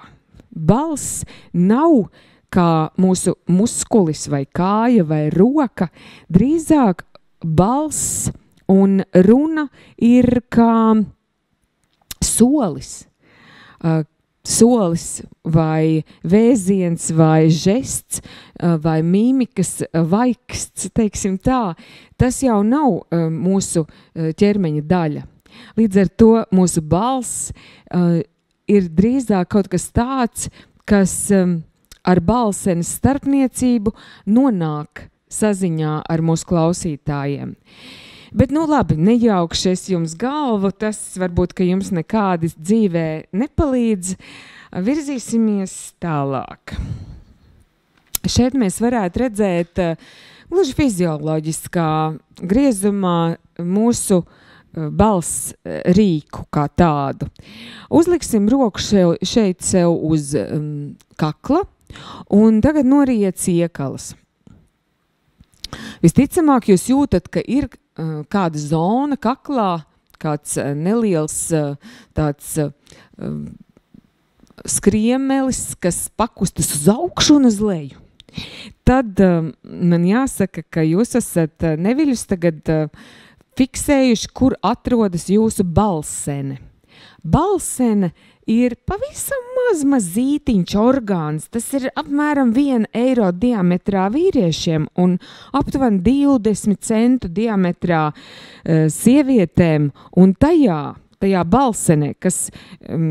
Balss nav kā mūsu muskulis vai kāja vai roka, drīzāk balss un runa ir kā solis. Solis vai vēziens vai žests vai mīmikas vaiksts, teiksim tā, tas jau nav mūsu ķermeņa daļa. Līdz ar to mūsu balss ir drīzāk kaut kas tāds, kas ar balsenes starpniecību nonāk saziņā ar mūsu klausītājiem. Bet, nu labi, nejaukšu es jums galvu, tas varbūt, ka jums nekādi dzīvē nepalīdz. Virzīsimies tālāk. Šeit mēs varētu redzēt gluži fizioloģiskā griezumā mūsu balss rīku kā tādu. Uzliksim roku šeit sev uz kakla un tagad noriet ciekalas. Visticamāk, jūs jūtat, ka ir kāda zona kaklā, kāds neliels tāds skriemelis, kas pakustas uz augšu un uz leju. Tad man jāsaka, ka jūs esat neviļus tagad fiksējuši, kur atrodas jūsu balsene. Balsene ir pavisam mazītiņš orgāns. Tas ir apmēram 1 eiro diametrā vīriešiem un aptuveni 20 centu diametrā sievietēm. Un tajā tajā balsenē, kas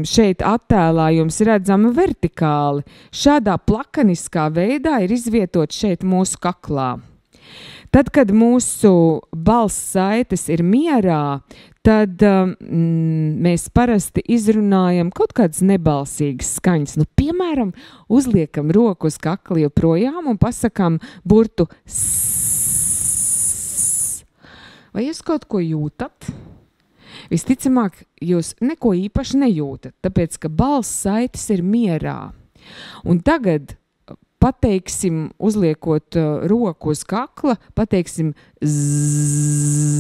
šeit attēlā jums redzama vertikāli, šādā plakaniskā veidā ir izvietot šeit mūsu kaklā. Tad, kad mūsu balss saites ir mierā, tad mēs parasti izrunājam kaut kādas nebalsīgas skaņas. Nu, piemēram, uzliekam roku uz kakla joprojām un pasakam burtu s. Vai jūs kaut ko jūtat? Visticamāk, jūs neko īpaši nejūtat, tāpēc, ka balss saites ir mierā. Un tagad pateiksim, uzliekot roku uz kakla, pateiksim zzz.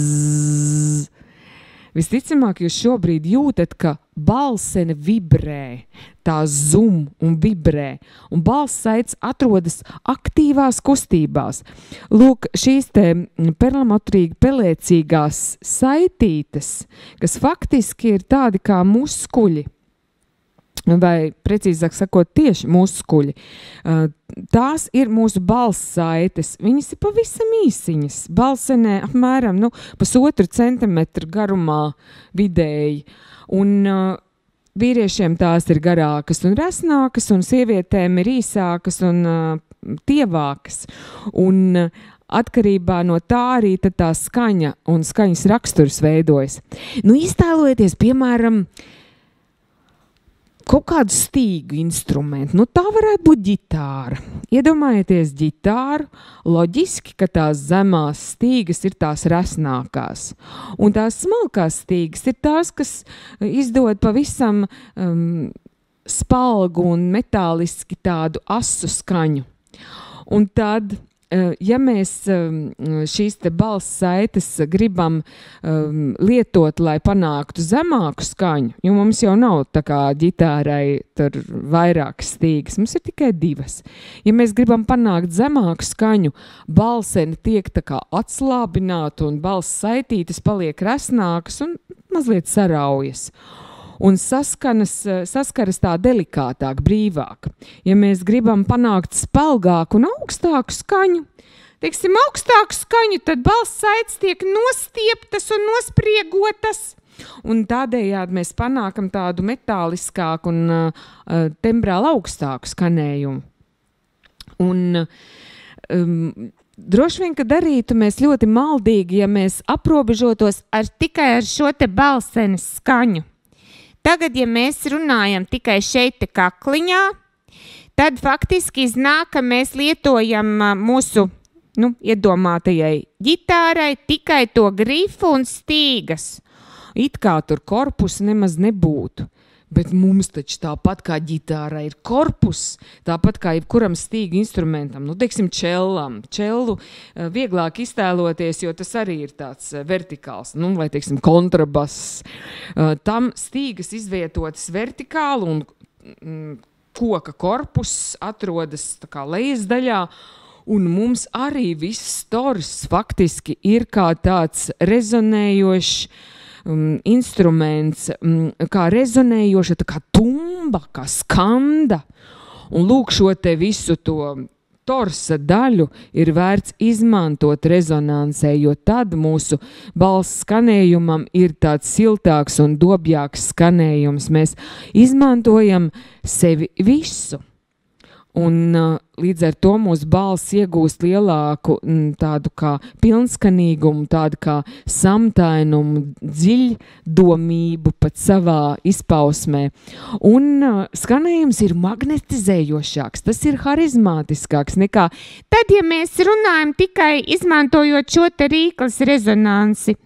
Visticamāk, jūs šobrīd jūtat, ka balsene vibrē, tā zum un vibrē, un balss saites atrodas aktīvās kustībās. Lūk, šīs te perlamotrīgi pelēcīgās saitītes, kas faktiski ir tādi kā muskuļi, vai precīzāk sakot tieši muskuļi. Tās ir mūsu balss saites. Viņas ir pavisam īsiņas. Balsenē apmēram 1,5 centimetru garumā vidēji. Un vīriešiem tās ir garākas un resnākas, un sievietēm ir īsākas un tievākas. Un atkarībā no tā arī tā skaņa un skaņas raksturs veidojas. Iztēlojieties, piemēram, kaut kādu stīgu instrumentu. Tā varētu būt ģitāra. Iedomājieties ģitāru, loģiski, ka tās zemās stīgas ir tās resnākās. Un tās smalkās stīgas ir tās, kas izdod pavisam spalgu un metāliski tādu asu skaņu. Un tad, ja mēs šīs te balss saites gribam lietot, lai panāktu zemāku skaņu, jo mums jau nav tā kā ģitārai tur vairākas stīgas, mums ir tikai 2. Ja mēs gribam panākt zemāku skaņu, balsene tiek tā kā atslābināta un balss saitītes paliek resnākas un mazliet saraujas. Un saskaras tā delikātāk, brīvāk. Ja mēs gribam panākt spalgāku un augstāku skaņu, augstāku skaņu, tad balss saites tiek nostieptas un nospriegotas. Un tādējādi mēs panākam tādu metāliskāku un tembrāli augstāku skanējumu. Un droši vien, ka darītu mēs ļoti maldīgi, ja mēs aprobežotos tikai ar šo te balsenes skaņu. Tagad, ja mēs runājam tikai šeit te kakliņā, tad faktiski iznāk, ka mēs lietojam mūsu iedomātajai ģitārai tikai to grifu un stīgas. It kā tur korpusa nemaz nebūtu. Bet mums taču tāpat kā ģitārā ir korpus, tāpat kā jebkuram stīgu instrumentam, teiksim čellam. Čellu vieglāk iztēloties, jo tas arī ir tāds vertikāls, vai teiksim kontrabass. Tam stīgas izvietotas vertikāli un koka korpus atrodas tā kā lejas daļā, un mums arī viss stors faktiski ir kā tāds rezonējošs instruments, kā rezonējoša, tā kā tumba, kā skanda. Un lūk, šo te visu to torsa daļu ir vērts izmantot rezonansē, jo tad mūsu balss skanējumam ir tāds siltāks un dobjāks skanējums. Mēs izmantojam sevi visu. Un līdz ar to mūsu balss iegūst lielāku tādu kā pilnskanīgumu, tādu kā samtainumu, dziļdomību pat savā izpausmē. Un skanējums ir magnetizējošāks, tas ir harizmātiskāks nekā tad, ja mēs runājam tikai izmantojot šo te rīkles rezonansi.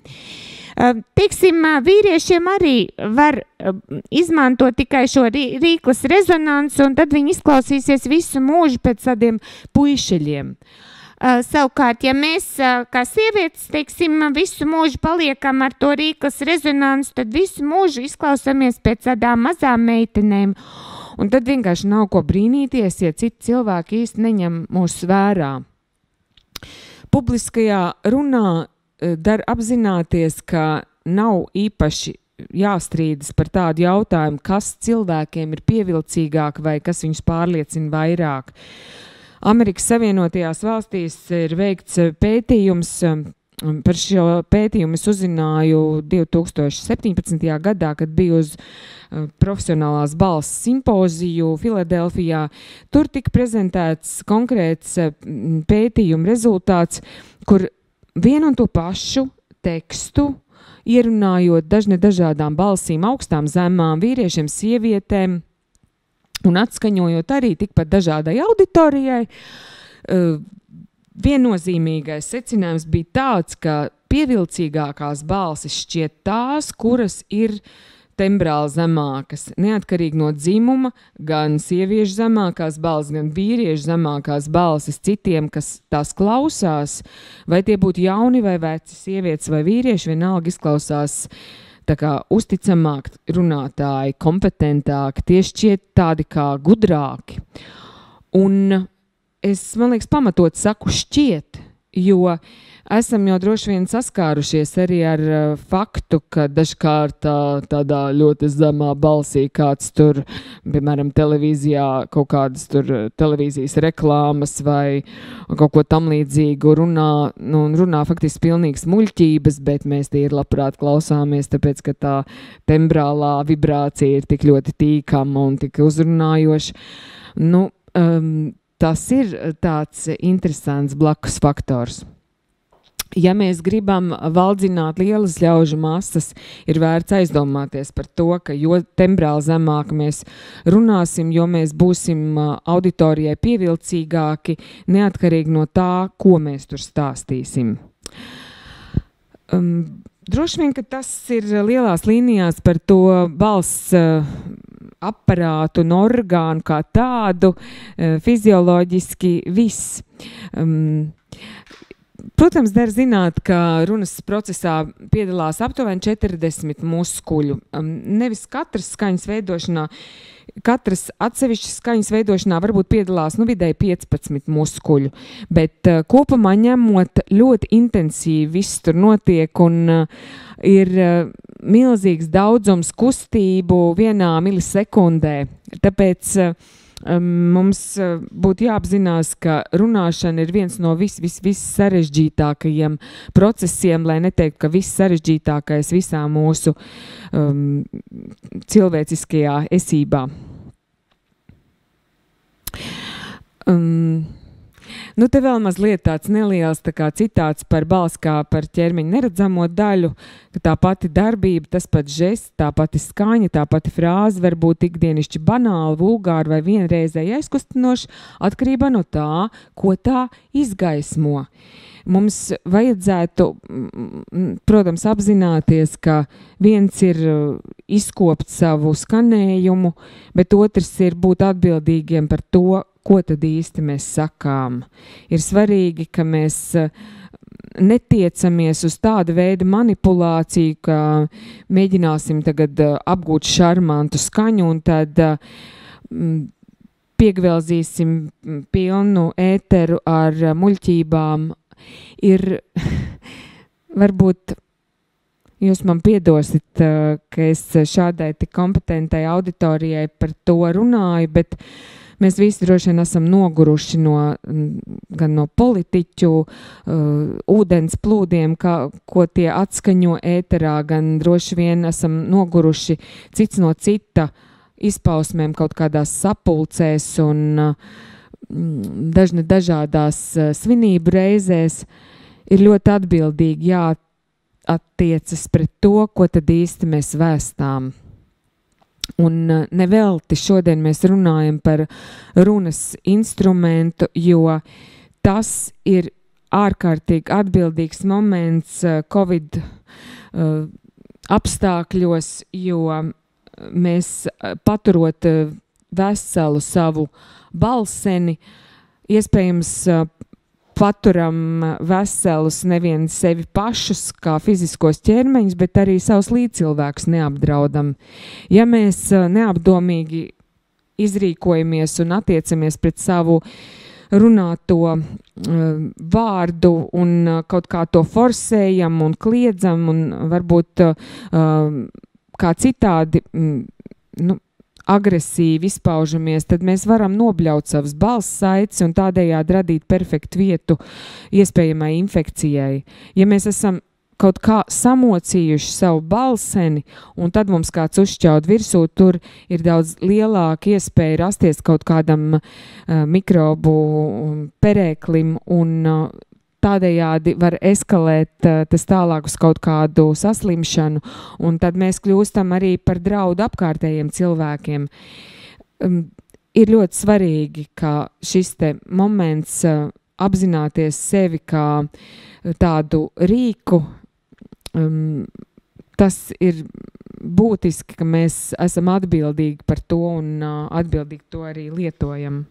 Teiksim, vīriešiem arī var izmantot tikai šo rīkles rezonansu, un tad viņi izklausīsies visu mūžu pēc tādiem puišeļiem. Savukārt, ja mēs kā sievietes, teiksim, visu mūžu paliekam ar to rīkles rezonansu, tad visu mūžu izklausāmies pēc tādām mazām meitenēm. Un tad vienkārši nav ko brīnīties, ja citi cilvēki īsti neņem mūs vērā. Publiskajā runā dar apzināties, ka nav īpaši jāstrīdas par tādu jautājumu, kas cilvēkiem ir pievilcīgāk vai kas viņus pārliecina vairāk. Amerikas Savienotajās valstīs ir veikts pētījums Par šo pētījumu es uzzināju 2017. gadā, kad biju uz profesionālās balss simpoziju Filadelfijā. Tur tika prezentēts konkrēts pētījuma rezultāts, kur vienu un to pašu tekstu, ierunājot dažādām balsīm, augstām, zemām, vīriešiem, sievietēm un atskaņojot arī tikpat dažādai auditorijai, viennozīmīgais secinājums bija tāds, ka pievilcīgākās balsis šķiet tās, kuras ir tembrāli zemākas, neatkarīgi no dzimuma, gan sieviešu zemākās balsis, gan vīriešu zemākās balsis citiem, kas tās klausās, vai tie būtu jauni vai veci, sievietes vai vīrieši, vienalga izklausās tā kā uzticamāk runātāji, kompetentāki, tie šķiet tādi kā gudrāki. Un man liekas, pamatot saku šķiet, jo esam jau droši vien saskārušies arī ar faktu, ka dažkārt tādā ļoti zemā balsī kāds tur, piemēram, televīzijā kaut kādas tur televīzijas reklāmas vai kaut ko tam līdzīgu runā faktiski pilnīgas muļķības, bet mēs tie ir labprāt klausāmies, tāpēc, ka tā tembrālā vibrācija ir tik ļoti tīkama un tik uzrunājoša. Tas ir tāds interesants blakus faktors. Ja mēs gribam valdzināt lielas ļaužu masas, ir vērts aizdomāties par to, ka jo tembrāli zemāk mēs runāsim, jo mēs būsim auditorijai pievilcīgāki, neatkarīgi no tā, ko mēs tur stāstīsim. Droši vien, ka tas ir lielās līnijās par to balss aparātu un orgānu kā tādu, fizioloģiski viss. Protams, der zināt, ka runas procesā piedalās aptuveni 40 muskuļu. Nevis katras skaņas veidošanā, katras atsevišķas skaņas veidošanā varbūt piedalās vidēji 15 muskuļu, bet kopumā ņemot ļoti intensīvi viss tur notiek un ir milzīgs daudzums kustību vienā milisekundē. Tāpēc mums būtu jāapzinās, ka runāšana ir viens no viss sarežģītākajiem procesiem, lai neteiktu, ka viss sarežģītākais visā mūsu cilvēciskajā esībā. Te vēl mazliet tāds neliels citāts par balsi kā par ķermeņa neredzamo daļu, ka tā pati darbība, tas pats žests, tā pati skaņa, tā pati frāze var būt ikdienišķi banāli, vulgāri vai vienreizēji aizkustinoši atkarībā no tā, ko tā izgaismo. Mums vajadzētu, protams, apzināties, ka viens ir izkopt savu skanējumu, bet otrs ir būt atbildīgiem par to, ko tad īsti mēs sakām. Ir svarīgi, ka mēs netiecamies uz tādu veidu manipulāciju, ka mēģināsim tagad apgūt šarmantu skaņu un tad piegvelzīsim pilnu ēteru ar muļķībām. Ir varbūt jūs man piedosit, ka es šādai tik kompetentai auditorijai par to runāju, bet mēs visi droši vien esam noguruši gan no politiķu ūdens plūdiem, ko tie atskaņo ēterā, gan droši vien esam noguruši cits no cita izpausmēm kaut kādās sapulcēs un dažādās svinību reizēs. Ir ļoti atbildīgi jāattiecas pret to, ko tad īsti mēs vēstām. Un nevelti šodien mēs runājam par runas instrumentu, jo tas ir ārkārtīgi atbildīgs moments Covid apstākļos, jo mēs paturot veselu savu balseni, iespējams paturam veselus nevien sevi pašus kā fiziskos ķermeņus, bet arī savus līdzcilvēkus neapdraudam. Ja mēs neapdomīgi izrīkojamies un attiecamies pret savu runāto vārdu un kaut kā to forsējam un kliedzam un varbūt kā citādi agresīvi izpaužamies, tad mēs varam nobļaut savas balss saites un tādējādi radīt perfektu vietu iespējamai infekcijai. Ja mēs esam kaut kā samocījuši savu balseni, un tad mums kāds uzšķaud virsū, tur ir daudz lielāka iespēja rasties kaut kādam mikrobu perēklim, un tādējādi var eskalēt tas tālāk uz kaut kādu saslimšanu, un tad mēs kļūstam arī par draudu apkārtējiem cilvēkiem. Ir ļoti svarīgi, ka šis te moments apzināties sevi kā tādu rīku, tas ir būtiski, ka mēs esam atbildīgi par to un atbildīgi to arī lietojam.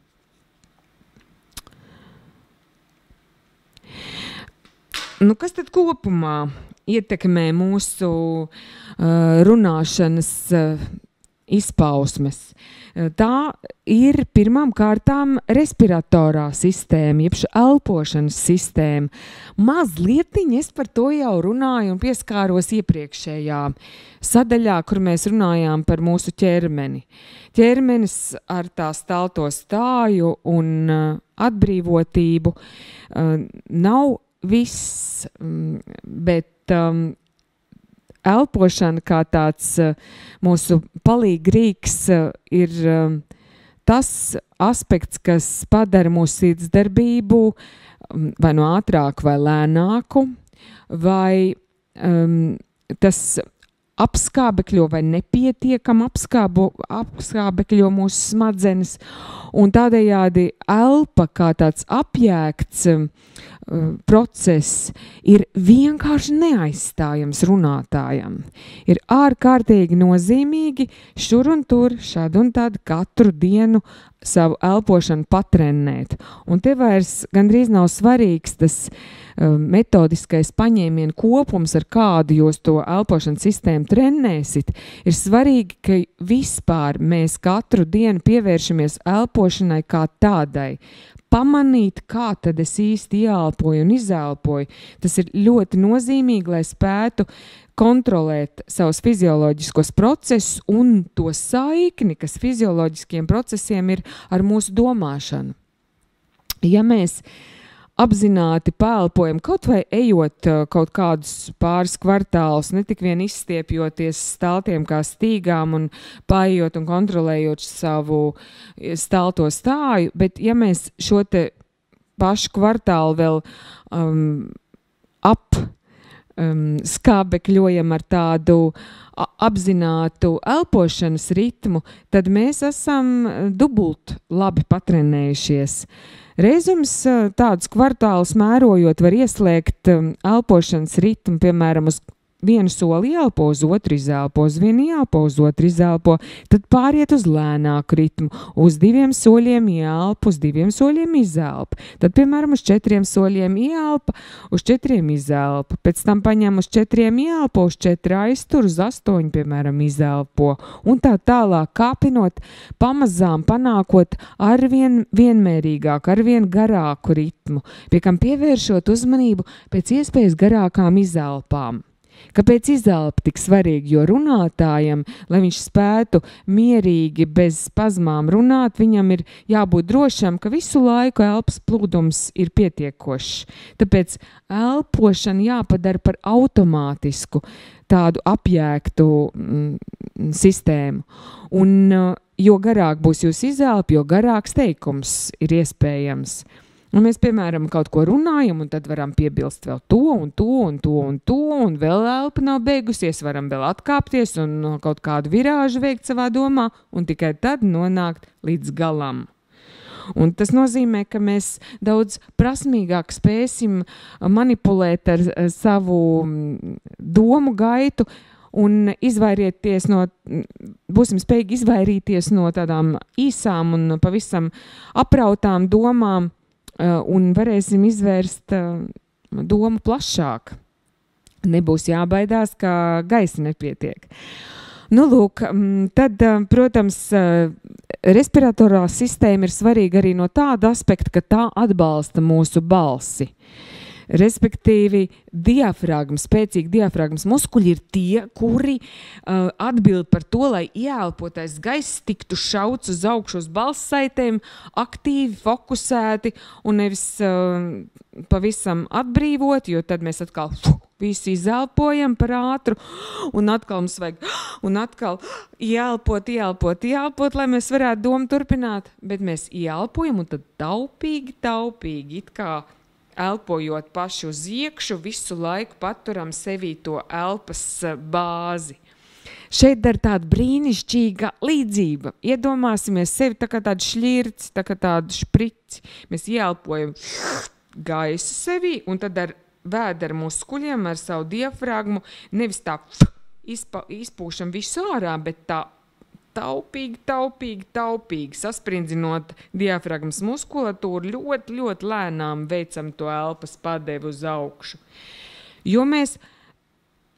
Nu, kas tad kopumā ietekmē mūsu runāšanas izpausmes? Tā ir pirmām kārtām respiratorā sistēma, jeb elpošanas sistēma. Mazlietiņ es par to jau runāju un pieskāros iepriekšējā sadaļā, kur mēs runājām par mūsu ķermeni. Ķermenis ar tā stalto stāju un atbrīvotību nav viss, bet elpošana kā tāds mūsu palīgrīks ir tas aspekts, kas padara mūsu sirdsdarbību vai no ātrāku vai lēnāku, vai tas apskābekļo vai nepietiekam apskābekļo mūsu smadzenes, un tādējādi elpa kā tāds apjēgts process ir vienkārši neaizstājams runātājam. Ir ārkārtīgi nozīmīgi šur un tur, šad un tad katru dienu savu elpošanu patrenēt. Un te vairs gandrīz nav svarīgs tas metodiskais paņēmienu kopums, ar kādu jūs to elpošanas sistēmu trenēsit. Ir svarīgi, ka vispār mēs katru dienu pievēršamies elpošanai kā tādai. Pamanīt, kā tad es īsti ieelpoju un izelpoju. Tas ir ļoti nozīmīgi, lai spētu kontrolēt savus fizioloģiskos procesus un to saikni, kas fizioloģiskiem procesiem ir ar mūsu domāšanu. Ja mēs apzināti pēlpojam, kaut vai ejot kaut kādus pāris kvartālus, ne tik vien izstiepjoties staltiem kā stīgām un paejot un kontrolējot savu stalto stāju, bet ja mēs šo te pašu kvartālu vēl skābekļojam ar tādu apzinātu elpošanas ritmu, tad mēs esam dubult labi patrenējušies. Reizums tādus kvartālus mērojot var ieslēgt elpošanas ritmu, piemēram, uz vienu soli ielpo, uz otru izelpo, uz vienu ielpo, uz otru izelpo, tad pāriet uz lēnāku ritmu, uz 2 soļiem ielpo, uz 2 soļiem izelpo, tad, piemēram, uz 4 soļiem ielpo, uz 4 izelpo, pēc tam paņem uz 4 ielpo, uz 4 aiztur, uz 8, piemēram, izelpo, un tā tālāk kāpinot, pamazām panākot arvien vienmērīgāku, arvien garāku ritmu, pie kam pievēršot uzmanību pēc iespējas garākām izelpām. Kāpēc izelpa tik svarīgi? Jo runātājam, lai viņš spētu mierīgi, bez spazmām runāt, viņam ir jābūt drošam, ka visu laiku elpas plūdums ir pietiekošs. Tāpēc elpošana jāpadara par automātisku, tādu apjēgtu sistēmu. Un jo garāk būs jūs izelpa, jo garāks teikums ir iespējams. Un mēs, piemēram, kaut ko runājam, un tad varam piebilst vēl to, un to, un to, un to, un vēl elpa nav beigusies, varam vēl atkāpties un kaut kādu virāžu veikt savā domā, un tikai tad nonākt līdz galam. Un tas nozīmē, ka mēs daudz prasmīgāk spēsim manipulēt ar savu domu gaitu, un būsim spējīgi izvairīties no tādām īsām un pavisam aprautām domām, un varēsim izvērst domu plašāk. Nebūs jābaidās, ka gaisa nepietiek. Nu, lūk, tad, protams, respiratorā sistēma ir svarīga arī no tāda aspekta, ka tā atbalsta mūsu balsi. Respektīvi, diafragmas, spēcīgi diafragmas muskuļi ir tie, kuri atbild par to, lai ieelpotais gaiss tiktu šauts uz augšu uz balssaitēm, aktīvi, fokusēti un nevis pavisam atbrīvot, jo tad mēs atkal visi izelpojam par ātru un atkal mums vajag un atkal ieelpot, lai mēs varētu domu turpināt, bet mēs ieelpojam un tad taupīgi, it kā elpojot paši uz iekšu, visu laiku paturam sevī to elpas bāzi. Šeit dar tāda brīnišķīga līdzība. Iedomāsimies sevi tā kā tādu šļirci, tā kā tādu šprici. Mēs ieelpojam gaisu sevī un tad ar vēdera muskuļiem, ar savu diafragmu, nevis tā izpūšam visu ārā, bet tā taupīgi, sasprindzinot diafragmas muskulatūru, ļoti lēnām veicam to elpas padevi uz augšu. Jo mēs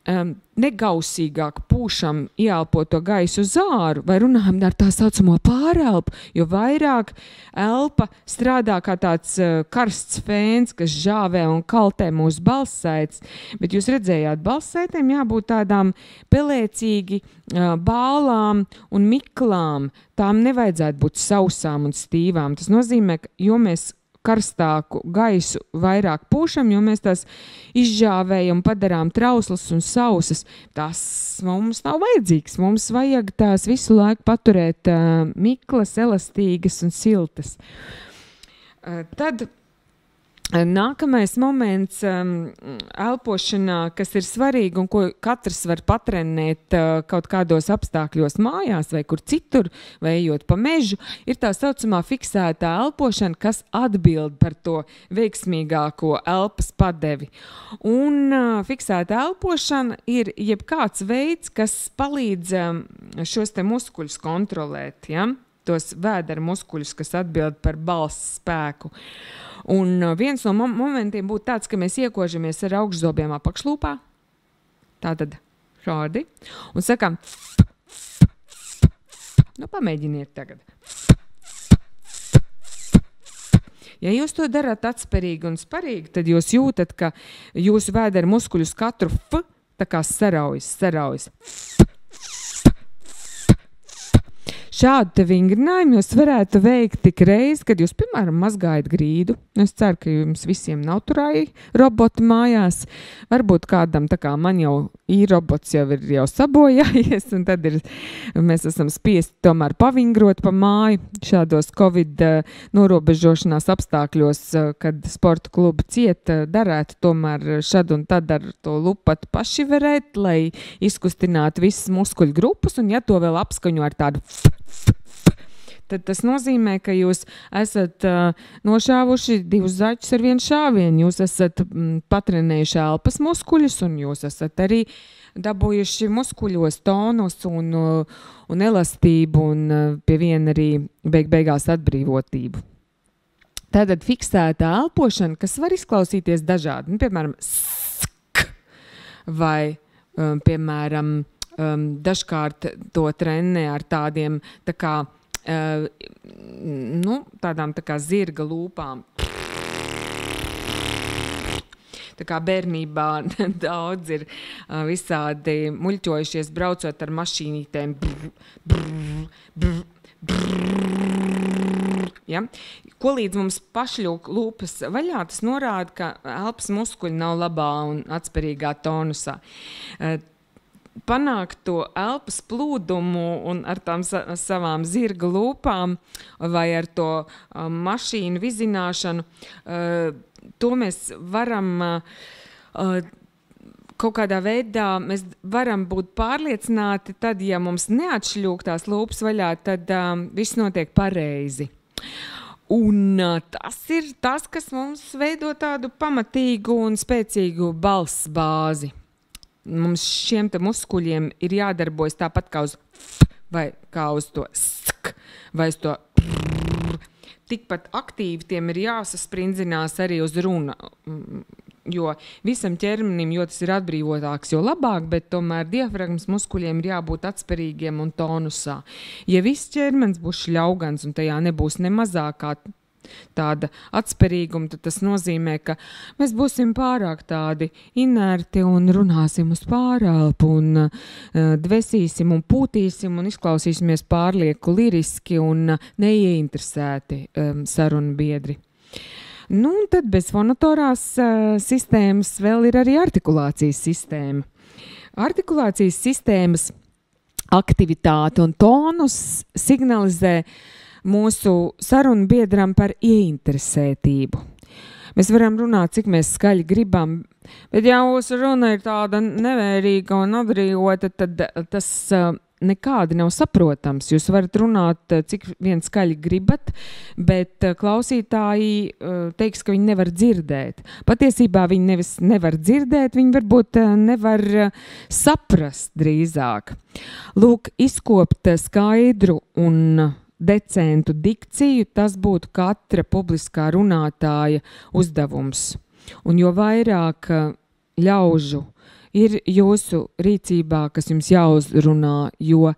negausīgāk pūšam ieelpoto gaisu uz āru vai runājam ar tā saucamo pārelpu, jo vairāk elpa strādā kā tāds karsts fēns, kas žāvē un kaltē mūsu balssaites, bet jūs redzējāt, balssaitēm jābūt tādām pelēcīgi bālām un miklām, tām nevajadzētu būt sausām un stīvām. Tas nozīmē, ka jo mēs karstāku gaisu vairāk pūšam, jo mēs tās izžāvējam, padarām trauslas un sausas. Tas mums nav vajadzīgs. Mums vajag tās visu laiku paturēt miklas, elastīgas un siltas. Tad nākamais moments elpošanā, kas ir svarīgi un ko katrs var patrenēt kaut kādos apstākļos mājās vai kur citur, vai ejot pa mežu, ir tā saucamā fiksētā elpošana, kas atbild par to veiksmīgāko elpas padevi. Un fiksētā elpošana ir jebkāds veids, kas palīdz šos te muskuļus kontrolēt, ja? Tos vēdera muskuļus, kas atbild par balss spēku. Un viens no momentiem būtu tāds, ka mēs iekožamies ar augšzobiem apakšlūpā. Tātad šādi. Un sakām, pamēģiniet tagad. Ja jūs to darat atsperīgi un sparīgi, tad jūs jūtat, ka jūsu vēdera muskuļus katru tā kā saraujas. Šādu te vingrinājumu jūs varētu veikt tik reiz, kad jūs, piemēram, mazgājat grīdu. Es ceru, ka jums visiem nav turāji roboti mājās. Varbūt kādam, tā kā man jau robots jau ir sabojājies, un tad mēs esam spiesti tomēr pavingrot pa māju šādos Covid norobežošanās apstākļos, kad sporta klubi cieta, darētu tomēr šad un tad ar to lupatu pašiverēt, lai izkustinātu visas muskuļu grupas, un ja to vēl apskaņo ar tādu tad tas nozīmē, ka jūs esat nošāvuši 2 zaķus ar 1 šāvienu. Jūs esat patrenējuši elpas muskuļus un jūs esat arī dabūjuši muskuļos tonus un elastību un pie viena arī beigās atbrīvotību. Tātad fiksētā elpošana, kas var izklausīties dažādi, piemēram, sk, vai piemēram, dažkārt to trenē ar tādiem tā kā tādām tā kā zirga lūpām. Tā kā bērnībā daudz ir visādi muļķojušies braucot ar mašīnītēm. Ja? Ko līdz mums pašļūk lūpas vaļā, tas norāda, ka elpas muskuļi nav labā un atsperīgā tonusā. Panākt to elpas plūdumu un ar tām savām zirga lūpām vai ar to mašīnu vizināšanu, to mēs varam kaut kādā veidā, mēs varam būt pārliecināti, tad, ja mums neatšļūk tās lūpas vaļā, tad viss notiek pareizi. Un tas ir tas, kas mums veido tādu pamatīgu un spēcīgu balss bāzi. Mums šiem te muskuļiem ir jādarbojas tāpat kā uz vai kā uz to sk, vai uz to tikpat aktīvi tiem ir jāsasprindzinās arī uz runa, jo visam ķermenim, jo tas ir atbrīvotāks, jo labāk, bet tomēr diafragmas muskuļiem ir jābūt atsperīgiem un tonusā. Ja viss ķermenis būs šļaugans un tajā nebūs ne mazākā tāda atspērīguma, tad tas nozīmē, ka mēs būsim pārāk tādi inerti un runāsim uz pārelpu un dvesīsim un pūtīsim un izklausīsimies pārlieku liriski un neieinteresēti sarunu biedri. Nu, un tad bez fonotorās sistēmas vēl ir arī artikulācijas sistēma. Artikulācijas sistēmas aktivitāte un tonus signalizē mūsu sarunu biedram par ieinteresētību. Mēs varam runāt, cik mēs skaļi gribam, bet ja mūsu runa ir tāda nevērīga un atbrīvota, tad tas nekādi nav saprotams. Jūs varat runāt, cik vien skaļi gribat, bet klausītāji teiks, ka viņi nevar dzirdēt. Patiesībā viņi nevar dzirdēt, viņi varbūt nevar saprast drīzāk. Lūk, izkopt skaidru un decentu dikciju, tas būtu katra publiskā runātāja uzdevums. Un jo vairāk ļaužu ir jūsu rīcībā, kas jums jāuzrunā, jo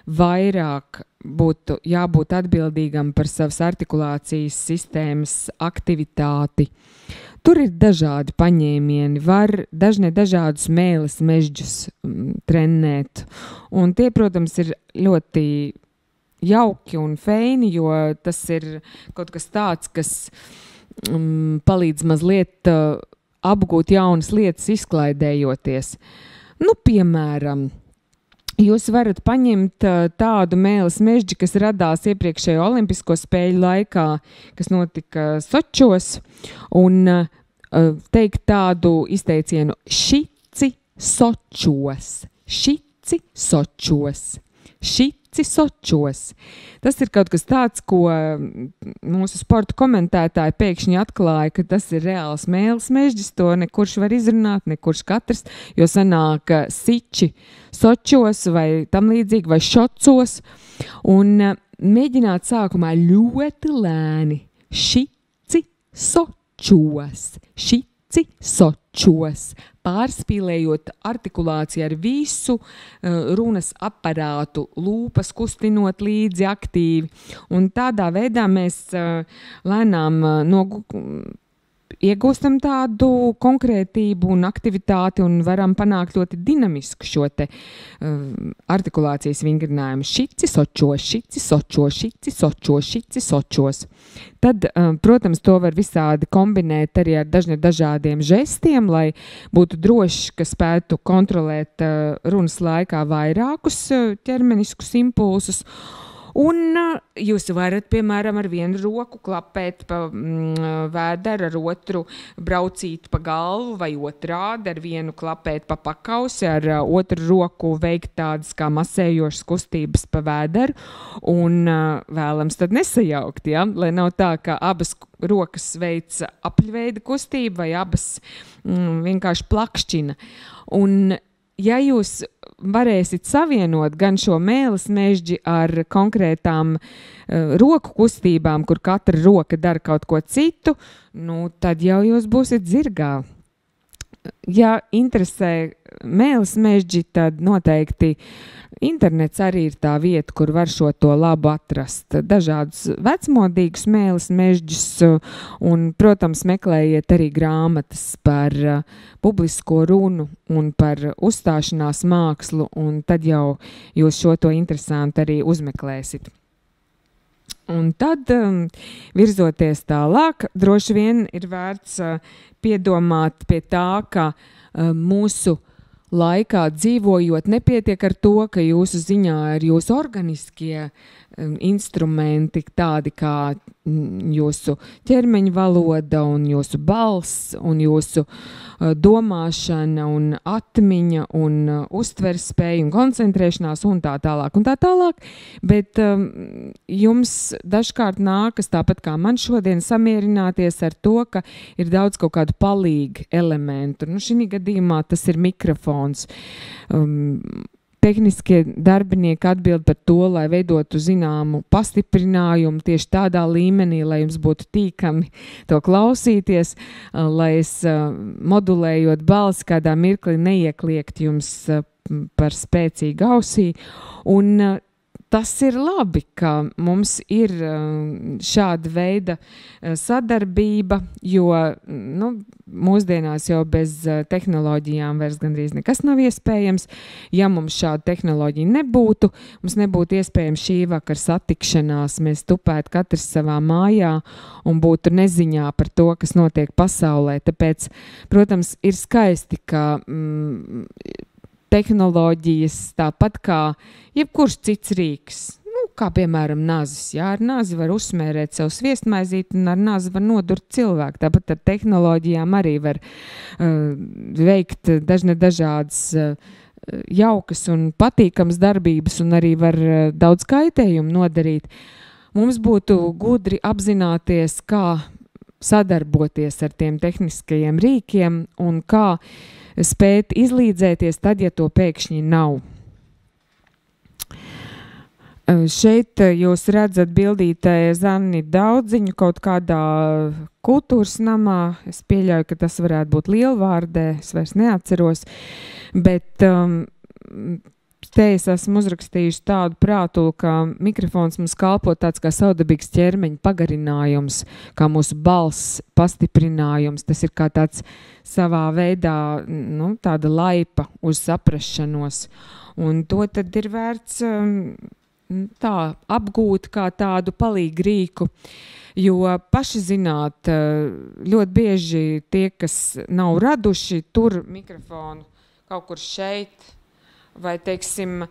vairāk būtu jābūt atbildīgam par savas artikulācijas sistēmas aktivitāti. Tur ir dažādi paņēmieni, var dažādus mēles mežģus trenēt. Un tie, protams, ir ļoti jauki un feini, jo tas ir kaut kas tāds, kas palīdz mazliet apgūt jaunas lietas, izklaidējoties. Nu, piemēram, jūs varat paņemt tādu mēles mežģi, kas radās iepriekšējo olimpisko spēļu laikā, kas notika Sočos, un teikt tādu izteicienu šici Sočos, šici Sočos, šici Sočos. Tas ir kaut kas tāds, ko mūsu sporta komentētāji pēkšņi atklāja, ka tas ir reāls mēles mežģis, to nekurš var izrunāt, nekurš katrs, jo sanāk siči Sočos vai tam līdzīgi, vai šocos, un mēģināt sākumā ļoti lēni šici Sočos, šici Sočos, pārspīlējot artikulāciju ar visu runas aparātu, lūpas kustinot līdzi aktīvi. Un tādā veidā mēs lēnām iegūstam tādu konkrētību un aktivitāti un varam panākt ļoti dinamisku šo te artikulācijas vingrinājumu. Šici Sočos, šici Sočos, šici Sočos, šici Sočos. Tad, protams, to var visādi kombinēt arī ar dažādiem žestiem, lai būtu droši, ka spētu kontrolēt runas laikā vairākus ķermeniskus impulsus. Un jūs varat, piemēram, ar vienu roku klapēt pa vēderu, ar otru braucīt pa galvu vai otrādi, ar vienu klapēt pa pakausi, ar otru roku veikt tādas kā masējošas kustības pa vēderu un vēlams tad nesajaukt, ja? Lai nav tā, ka abas rokas veic apļveida kustību vai abas vienkārši plakšķina. Un ja jūs varēsit savienot gan šo mēles mežģi ar konkrētām roku kustībām, kur katra roka dara kaut ko citu, nu, tad jau jūs būsiet zirgā. Ja interesē mēles mežģi, tad noteikti internets arī ir tā vieta, kur var šo to labu atrast. Dažādus vecmodīgus mēles mežģus un, protams, meklējiet arī grāmatas par publisko runu un par uzstāšanās mākslu, un tad jau jūs šo to interesanti arī uzmeklēsit. Un tad, virzoties tālāk, droši vien ir vērts piedomāt pie tā, ka mūsu laikā dzīvojot nepietiek ar to, ka jūsu ziņā ir jūsu organiskie instrumenti, tādi kā jūsu ķermeņa valoda un jūsu balss un jūsu domāšana un atmiņa un uztveres spēja un koncentrēšanās un tā tālāk, bet jums dažkārt nākas, tāpat kā man šodien, samierināties ar to, ka ir daudz kaut kādu palīgu elementu. Nu, šī gadījumā tas ir mikrofons. Tehniskie darbinieki atbild par to, lai veidotu zināmu pastiprinājumu tieši tādā līmenī, lai jums būtu tīkami to klausīties, lai es modulējot balsi kādā mirkli neiekliegt jums par spēcīgu ausī. Un tas ir labi, ka mums ir šāda veida sadarbība, jo mūsdienās jau bez tehnoloģijām vairs gandrīz nekas nav iespējams. Ja mums šāda tehnoloģija nebūtu, mums nebūtu iespējams šī vakar satikšanās, mēs tupētu katrs savā mājā un būtu neziņā par to, kas notiek pasaulē. Tāpēc, protams, ir skaisti, ka tehnoloģijas tāpat kā jebkurš cits rīks, kā piemēram nazis. Jā, ar nazi var uzsmērēt savu sviestmaizīti un ar nazi var nodurt cilvēku. Tāpat ar tehnoloģijām arī var veikt dažādas jaukas un patīkamas darbības un arī var daudz kaitējumu nodarīt. Mums būtu gudri apzināties, kā sadarboties ar tiem tehniskajiem rīkiem un kā spēt izlīdzēties tad, ja to pēkšņi nav. Šeit jūs redzat bildītē Zanni Daudziņu kaut kādā kultūras namā. Es pieļauju, ka tas varētu būt Lielvārdē, es vairs neatceros, bet te es esmu uzrakstījuši tādu prātulu, ka mikrofons mums kalpo tāds kā savdabīgs ķermeņa pagarinājums, kā mūsu balss pastiprinājums. Tas ir kā tāds savā veidā, tāda laipa uz saprašanos. Un to tad ir vērts tā apgūt kā tādu palīgu rīku, jo paši zināt, ļoti bieži tie, kas nav raduši, tur mikrofonu kaut kur šeit, vai, teiksim,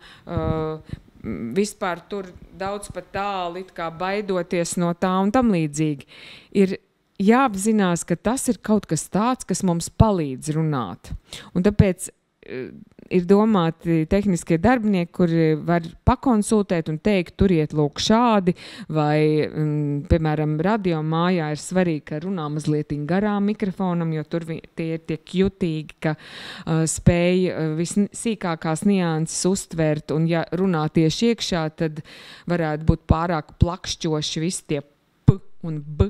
vispār tur daudz pat tālu, it kā baidoties no tā un tam līdzīgi. Ir jāapzinās, ka tas ir kaut kas tāds, kas mums palīdz runāt. Un tāpēc ir domāti tehniskie darbinieki, kuri var pakonsultēt un teikt, turiet lūk šādi, vai, piemēram, radio mājā ir svarīgi, ka runā mazliet garām mikrofonam, jo tur tie ir tiek jutīgi, ka spēj vissīkākās nianses uztvert, un ja runā tieši iekšā, tad varētu būt pārāk plakšķoši visi tie p un b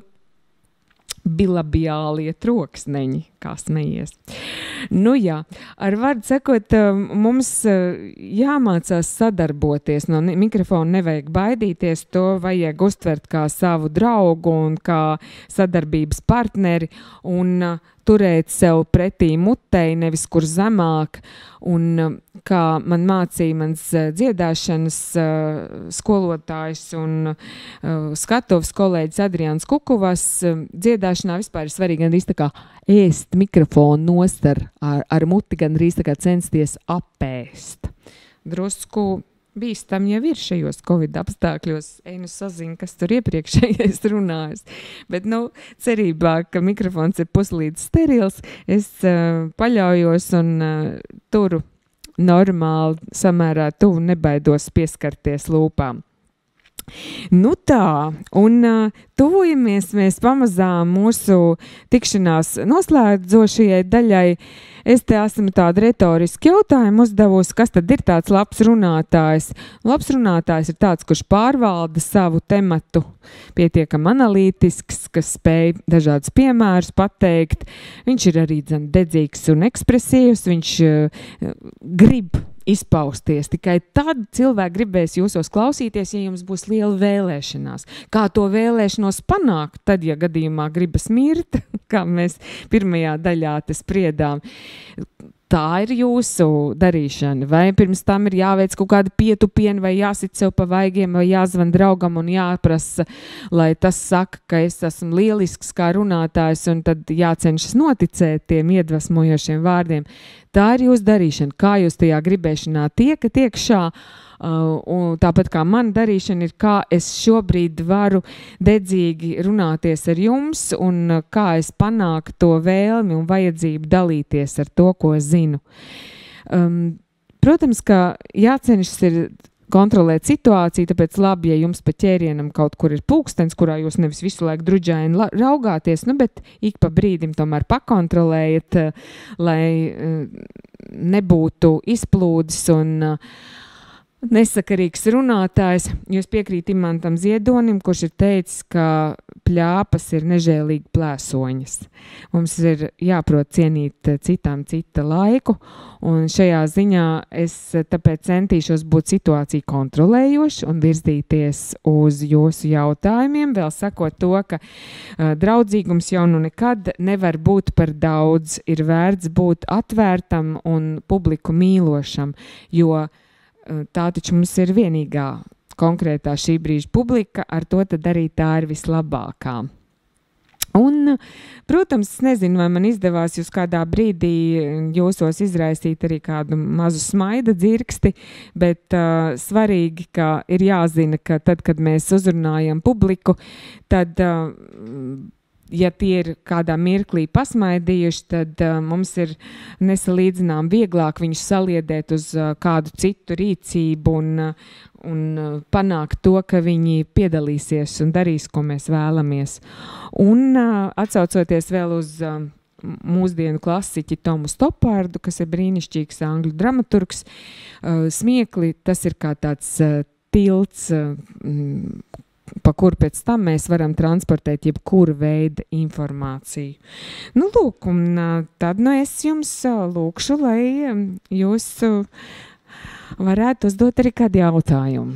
bilabiālie troksneņi, kā smejies. Jā, ar vārdu sakot, mums jāmācās sadarboties. No mikrofona nevajag baidīties, to vajag uztvert kā savu draugu un kā sadarbības partneri un turēt sev pretī mutei, nevis kur zemāk. Un kā man mācīja mans dziedāšanas skolotājs un skatuves kolēģis Adriāns Kukuvas, dziedāšanā vispār ir svarīgi gandrīz tā kā ēst mikrofonu nost ar muti, gandrīz tā kā censties apēst. Drusku bīstam jau ir šajos Covid apstākļos. Einu sazinu, kas tur iepriekšējais runājas. Bet, cerībā, ka mikrofons ir puslīdz sterils, es paļaujos un turu normāli, samērā tuvu, nebaidos pieskarties lūpām. Tā, un tuvojamies mēs pamazām mūsu tikšanās noslēdzošajai daļai. Es te esmu tādu retorisku jautājumu uzdevusi, kas tad ir tāds labs runātājs. Labs runātājs ir tāds, kurš pārvalda savu tematu, pietiekam analītisks, kas spēj dažādus piemērus pateikt. Viņš ir arī dedzīgs un ekspresīvs, viņš grib izpausties. Tikai tad cilvēki gribēs jūsos klausīties, ja jums būs liela vēlēšanās. Kā to vēlēšanos panākt, tad, ja gadījumā gribas mirt, kā mēs pirmajā daļā te spriedām, tā ir jūsu darīšana. Vai pirms tam ir jāveic kaut kāda pietupiena, vai jāsit sev pa vaigiem, vai jāzvan draugam un jāprasa, lai tas saka, ka es esmu lielisks kā runātājs, un tad jācenšas noticēt tiem iedvesmojošiem vārdiem. Tā ir jūsu darīšana. Kā jūs tajā gribēšanā tiekat iekšā, un tāpat kā man darīšana ir, kā es šobrīd varu dedzīgi runāties ar jums un kā es panāku to vēlmi un vajadzību dalīties ar to, ko zinu. Protams, ka jācenšas ir kontrolēt situāciju, tāpēc labi, ja jums pa ķērienam kaut kur ir pulkstens, kurā jūs nevis visu laiku druģaini raugāties, bet ik pa brīdim tomēr pakontrolējiet, lai nebūtu izplūdes un nesakarīgs runātājs. Jūs piekrīt Imantam Ziedonim, kurš ir teicis, ka pļāpas ir nežēlīgi plēsoņas. Mums ir jāprot cienīt citām cita laiku, un šajā ziņā es tāpēc centīšos būt situāciju kontrolējoši un virzīties uz jūsu jautājumiem, vēl sakot to, ka draudzīgums jau nu nekad nevar būt par daudz, ir vērts būt atvērtam un publiku mīlošam, jo tā taču mums ir vienīgā konkrētā šī brīža publika, ar to tad arī tā ir vislabākā. Un, protams, es nezinu, vai man izdevās jūs kādā brīdī jūsos izraisīt arī kādu mazu smaida dzirksti, bet svarīgi, ka ir jāzina, ka tad, kad mēs uzrunājam publiku, tad ja tie ir kādā mirklī pasmaidījuši, tad mums ir nesalīdzinām vieglāk viņus saliedēt uz kādu citu rīcību un panākt to, ka viņi piedalīsies un darīs, ko mēs vēlamies. Un atsaucoties vēl uz mūsdienu klasiķi Tomu Stoppārdu, kas ir brīnišķīgs angļu dramaturgs, smiekli, tas ir kā tāds tilts, pa kur pēc tam mēs varam transportēt jebkuru veidu informāciju. Nu, lūk, un tad es jums lūkšu, lai jūs varētu uzdot arī kādu jautājumu.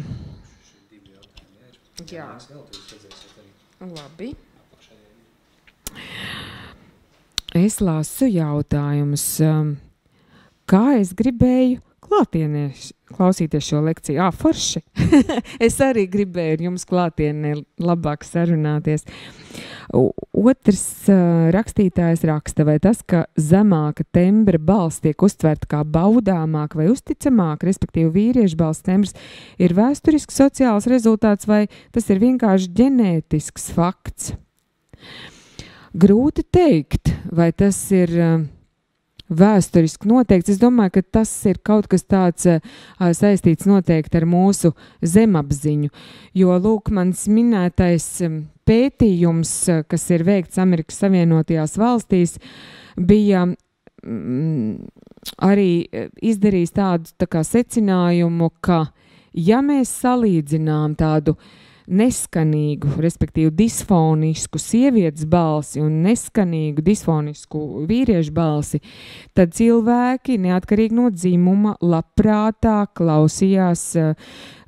Jā. Labi. Es lasu jautājumus. Kā es gribēju klātienē klausīties šo lekciju? Forši. Es arī gribēju ar jums klātienē labāk sarunāties. Otrs rakstītājs raksta, vai tas, ka zemāka tembra balss tiek uztverta kā baudāmāk vai uzticamāk, respektīvi vīriešu balss tembrs, ir vēsturisks sociāls rezultāts vai tas ir vienkārši ģenētisks fakts? Grūti teikt, vai tas ir vēsturiski noteikts. Es domāju, ka tas ir kaut kas tāds saistīts noteikti ar mūsu zemapziņu, jo, lūk, mans minētais pētījums, kas ir veikts Amerikas Savienotajās valstīs, bija arī izdarījis tādu tā kā secinājumu, ka ja mēs salīdzinām tādu neskanīgu, respektīvi disfonisku sievietes balsi un neskanīgu disfonisku vīriešu balsi, tad cilvēki neatkarīgi no dzimuma labprātāk klausījās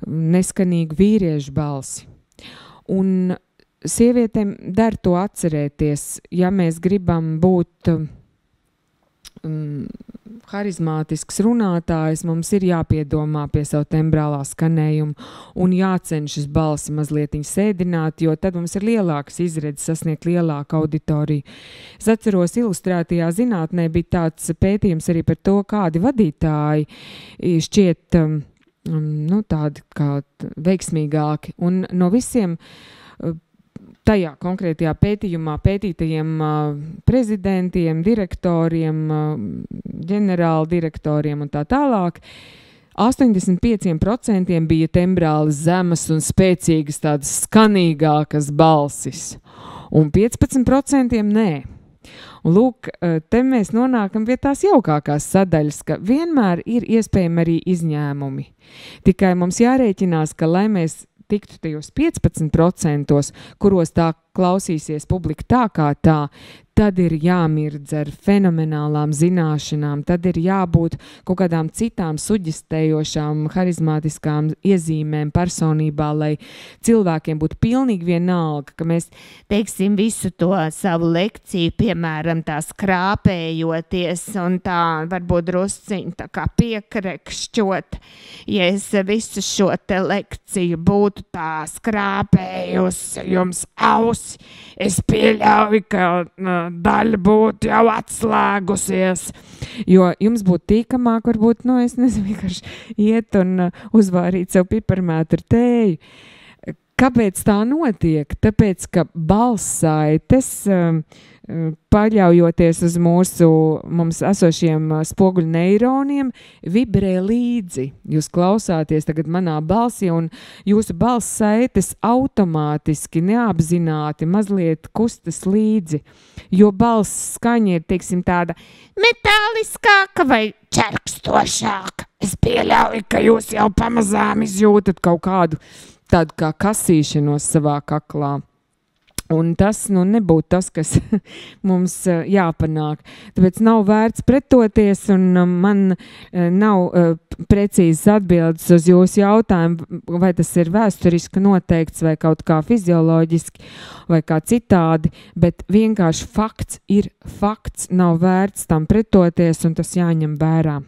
neskanīgu vīriešu balsi. Un sievietēm der to atcerēties, ja mēs gribam būt harizmātisks runātājs, mums ir jāpiedomā pie savu tembrālā skanējumu un jācenšas balsi mazlietiņ sēdināt, jo tad mums ir lielākas izredzes sasniegt lielāku auditoriju. Es atceros, ilustrētajā zinātnē bija tāds pētījums arī par to, kādi vadītāji šķiet tādi kā veiksmīgāki. Un no visiem tajā konkrētajā pētījumā pētītajiem prezidentiem, direktoriem, ģenerāldirektoriem un tā tālāk, 85% bija tembrāli zemas un spēcīgas tādas skanīgākas balsis, un 15% nē. Un lūk, te mēs nonākam pie tās jaukākās sadaļas, ka vienmēr ir iespējami arī izņēmumi. Tikai mums jārēķinās, ka lai mēs tiktu tajos 15%, kuros tā klausīsies publika tā kā tā, tad ir jāmirdz ar fenomenālām zināšanām, tad ir jābūt kaut kādām citām suģistējošām, harizmātiskām iezīmēm personībā, lai cilvēkiem būtu pilnīgi vienalga, ka mēs, teiksim, visu to savu lekciju, piemēram, tā skrāpējoties un tā varbūt drusciņ tā kā piekrekšķot, ja es visu šo te lekciju būtu tā skrāpējusi jums ausi, es pieļauju, ka daļa būtu jau atslēgusies, jo jums būtu tīkamāk, varbūt, es nezinu, vienkārši iet un uzvārīt sev piparmētu ar tēju. Kāpēc tā notiek? Tāpēc, ka balssaites, paļaujoties uz mums esošiem spoguļu neironiem, vibrē līdzi. Jūs klausāties tagad manā balsī, un jūsu balssaites automātiski, neapzināti mazliet kustas līdzi, jo balss skaņa ir, teiksim, tāda metāliskāka vai čerkstošāka. Es pieļauju, ka jūs jau pamazām izjūtat kaut kādu tādu kā kasīšanos savā kaklā. Un tas nebūtu tas, kas mums jāpanāk. Tāpēc nav vērts pretoties, un man nav precīzas atbildes uz jūsu jautājumu, vai tas ir vēsturiski noteikts, vai kaut kā fizioloģiski, vai kā citādi, bet vienkārši fakts ir fakts, nav vērts tam pretoties, un tas jāņem vērā.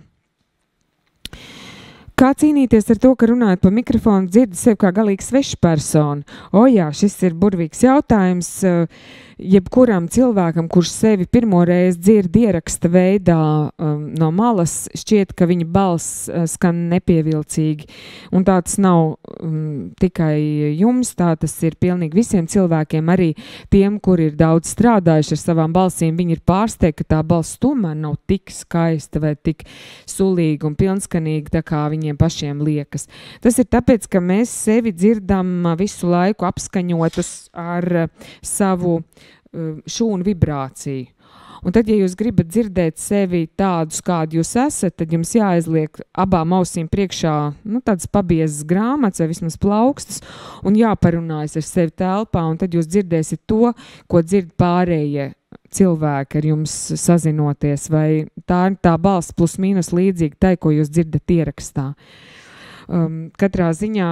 Kā cīnīties ar to, ka runājot pa mikrofonu dzirdi sevi kā galīgi sveša persona? Jā, šis ir burvīgs jautājums. Jebkuram cilvēkam, kurš sevi pirmoreiz dzird ieraksta veidā no malas, šķiet, ka viņa balss skan nepievilcīgi. Un tā tas nav tikai jums, tā tas ir pilnīgi visiem cilvēkiem, arī tiem, kuri ir daudz strādājuši ar savām balsīm. Viņi ir pārsteigti, ka tā balss tomēr nav tik skaista vai tik sulīga un pilnskanīga, tā kā viņiem pašiem liekas. Tas ir tāpēc, ka mēs sevi dzirdam visu laiku apskaņotus ar savu šūnu vibrāciju. Un tad, ja jūs gribat dzirdēt sevi tādus, kādi jūs esat, tad jums jāizliek abām ausīm priekšā tādas pabiezas grāmatas vai vismaz plaukstas un jāparunājas ar sevi telpā, un tad jūs dzirdēsiet to, ko dzird pārējie cilvēki ar jums sazinoties, vai tā balss plus mīnus līdzīga tai, ko jūs dzirdat ierakstā. Katrā ziņā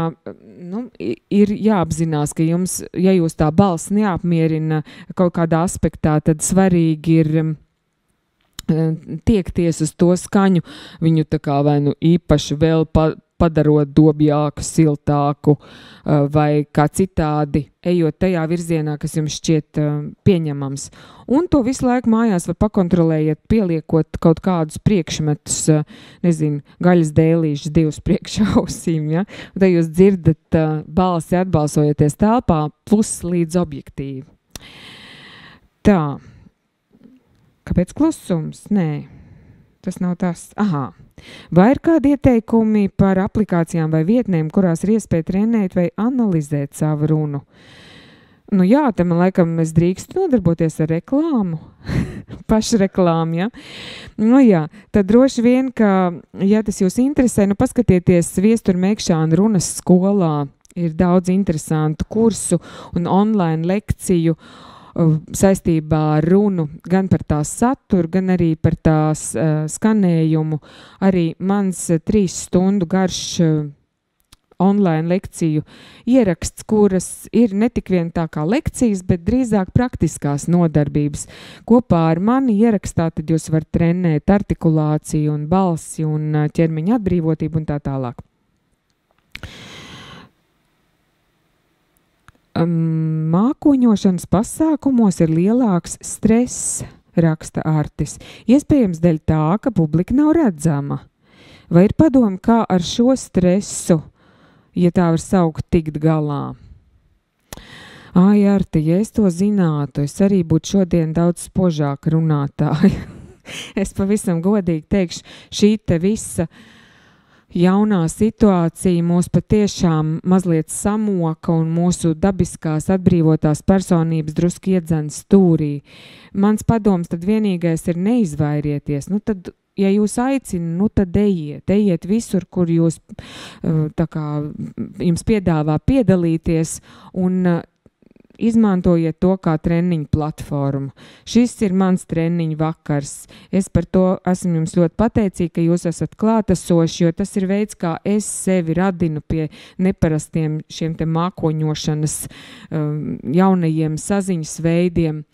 ir jāapzinās, ka jums, ja jūs tā balss neapmierina kaut kādā aspektā, tad svarīgi ir tiekties uz to skaņu, viņu tā kā vai īpaši vēl padarot dobjāku, siltāku vai kā citādi, ejot tajā virzienā, kas jums šķiet pieņemams. Un to visu laiku mājās var pakontrolējiet, pieliekot kaut kādus priekšmetus, gaļas dēlīšus 2 priekšā ausīm, ja? Un tad jūs dzirdat balsi atbalsojoties telpā plus līdz objektīvi. Tā. Kāpēc klusums? Nē, tas nav tas. Aha. Vai ir kādi ieteikumi par aplikācijām vai vietnēm, kurās ir iespēja trenēt vai analizēt savu runu? Jā, te man laikam es drīkstu nodarboties ar reklāmu, pašreklāmu, ja? Jā, tad droši vien, ka, ja tas jūs interesē, paskatieties Viestura Mekšāna runas skolā, ir daudz interesantu kursu un online lekciju, saistībā ar runu, gan par tās saturu, gan arī par tās skanējumu. Arī mans 3 stundu garš online lekciju ieraksts, kuras ir ne tik vien tā kā lekcijas, bet drīzāk praktiskās nodarbības. Kopā ar mani ierakstā tad jūs varat trenēt artikulāciju un balsi un ķermeņa atbrīvotību un tā tālāk. Mākoņošanas pasākumos ir lielāks stress, raksta Artis. Iespējams dēļ tā, ka publika nav redzama. Vai ir padoma, kā ar šo stresu, ja tā var saukt, tikt galā? Arti, ja es to zinātu, es arī būtu šodien daudz spožāka runātāja. Es pavisam godīgi teikšu, šī te visa jaunā situācija mūs patiešām mazliet samoka un mūsu dabiskās atbrīvotās personības drusku iedzen stūrī. Mans padoms tad vienīgais ir neizvairieties. Tad, ja jūs aicina, tad ejiet visur, kur jūs jums piedāvā piedalīties un izmantojiet to kā treniņu platformu. Šis ir mans treniņu vakars. Es par to esmu jums ļoti pateicīga, ka jūs esat klātesoši, jo tas ir veids, kā es sevi radinu pie neparastiem šiem te mākoņošanas jaunajiem saziņas veidiem.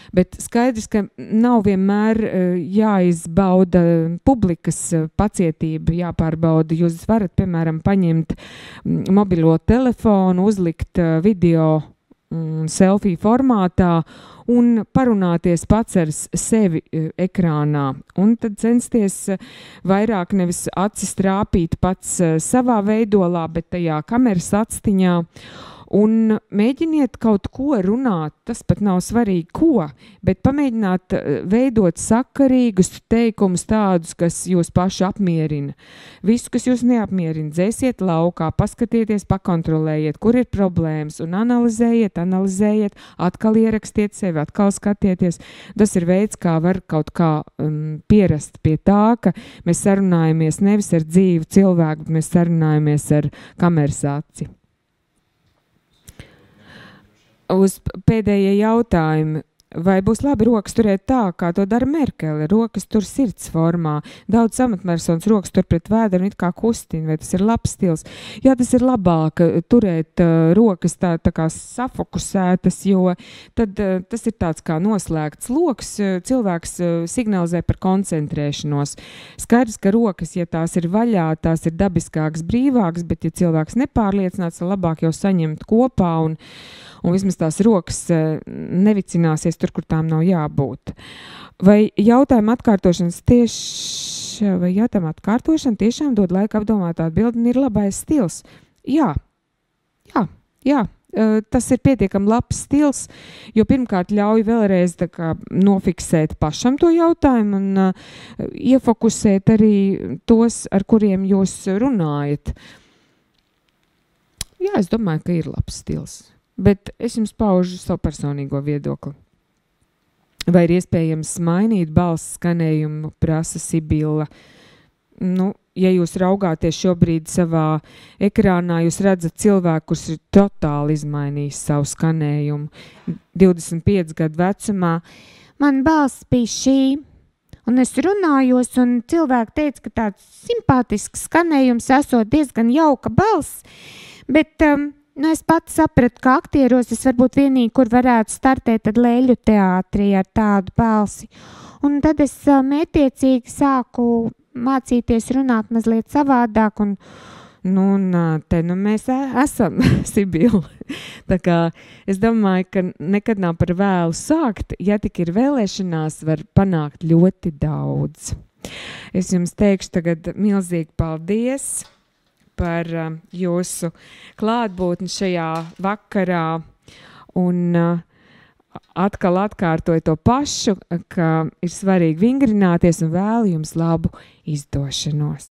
Bet skaidrs, ka nav vienmēr jāizbauda publikas pacietība, jāpārbauda. Jūs varat, piemēram, paņemt mobilo telefonu, uzlikt video selfie formātā un parunāties pats ar sevi ekrānā. Un tad censties vairāk nevis acis trāpīt pats savā veidolā, bet tajā kameras atstiņā Un mēģiniet kaut ko runāt, tas pat nav svarīgi ko, bet pamēģināt veidot sakarīgus teikumus tādus, kas jūs paši apmierina. Visu, kas jūs neapmierina, dzēsiet laukā, paskatieties, pakontrolējiet, kur ir problēmas un analizējiet, atkal ierakstiet sevi, atkal skatieties. Tas ir veids, kā var kaut kā pierast pie tā, ka mēs sarunājamies nevis ar dzīvu cilvēku, bet mēs sarunājamies ar kameras aci. Uz pēdējie jautājumi. Vai būs labi rokas turēt tā, kā to dara Merkele? Rokas tur sirds formā. Daudz amatpersonas rokas tur pret vēderu un it kā kustina, vai tas ir labs stils? Jā, tas ir labāk turēt rokas tā kā safokusētas, jo tad tas ir tāds kā noslēgts loks. Cilvēks signalizē par koncentrēšanos. Skaidrs, ka rokas, ja tās ir vaļā, tās ir dabiskāks, brīvāks, bet ja cilvēks nepārliecināts, labāk jau saņemt kopā un vismaz tās rokas nevicināsies tur, kur tām nav jābūt. Vai jautājuma atkārtošana tiešām dod laiku apdomāt atbildi un ir labais stils? Jā. Tas ir pietiekami labs stils, jo pirmkārt ļauj vēlreiz tā kā nofiksēt pašam to jautājumu un iefokusēt arī tos, ar kuriem jūs runājat. Jā, es domāju, ka ir labs stils. Bet es jums paužu savu personīgo viedokli. Vai ir iespējams mainīt balss skanējumu, prasa Sibila? Ja jūs raugāties šobrīd savā ekrānā, jūs redzat cilvēku, kurš ir totāli izmainījis savu skanējumu. 25 gadu vecumā. Man balss bija šī, un es runājos, un cilvēki teica, ka tāds simpātisks skanējums esot diezgan jauka balss, bet es pats sapratu, ka aktieros es varbūt vienīgi, kur varētu startēt tad Leļu teātrī ar tādu balsi. Un tad es mētiecīgi sāku mācīties runāt mazliet savādāk, un mēs esam, Sibila. Tā kā es domāju, ka nekad nav par vēlu sākt, ja tik ir vēlēšanās, var panākt ļoti daudz. Es jums teikšu tagad milzīgi paldies par jūsu klātbūtni šajā vakarā un atkal atkārtoju to pašu, ka ir svarīgi vingrināties un vēlu jums labu izdošanos.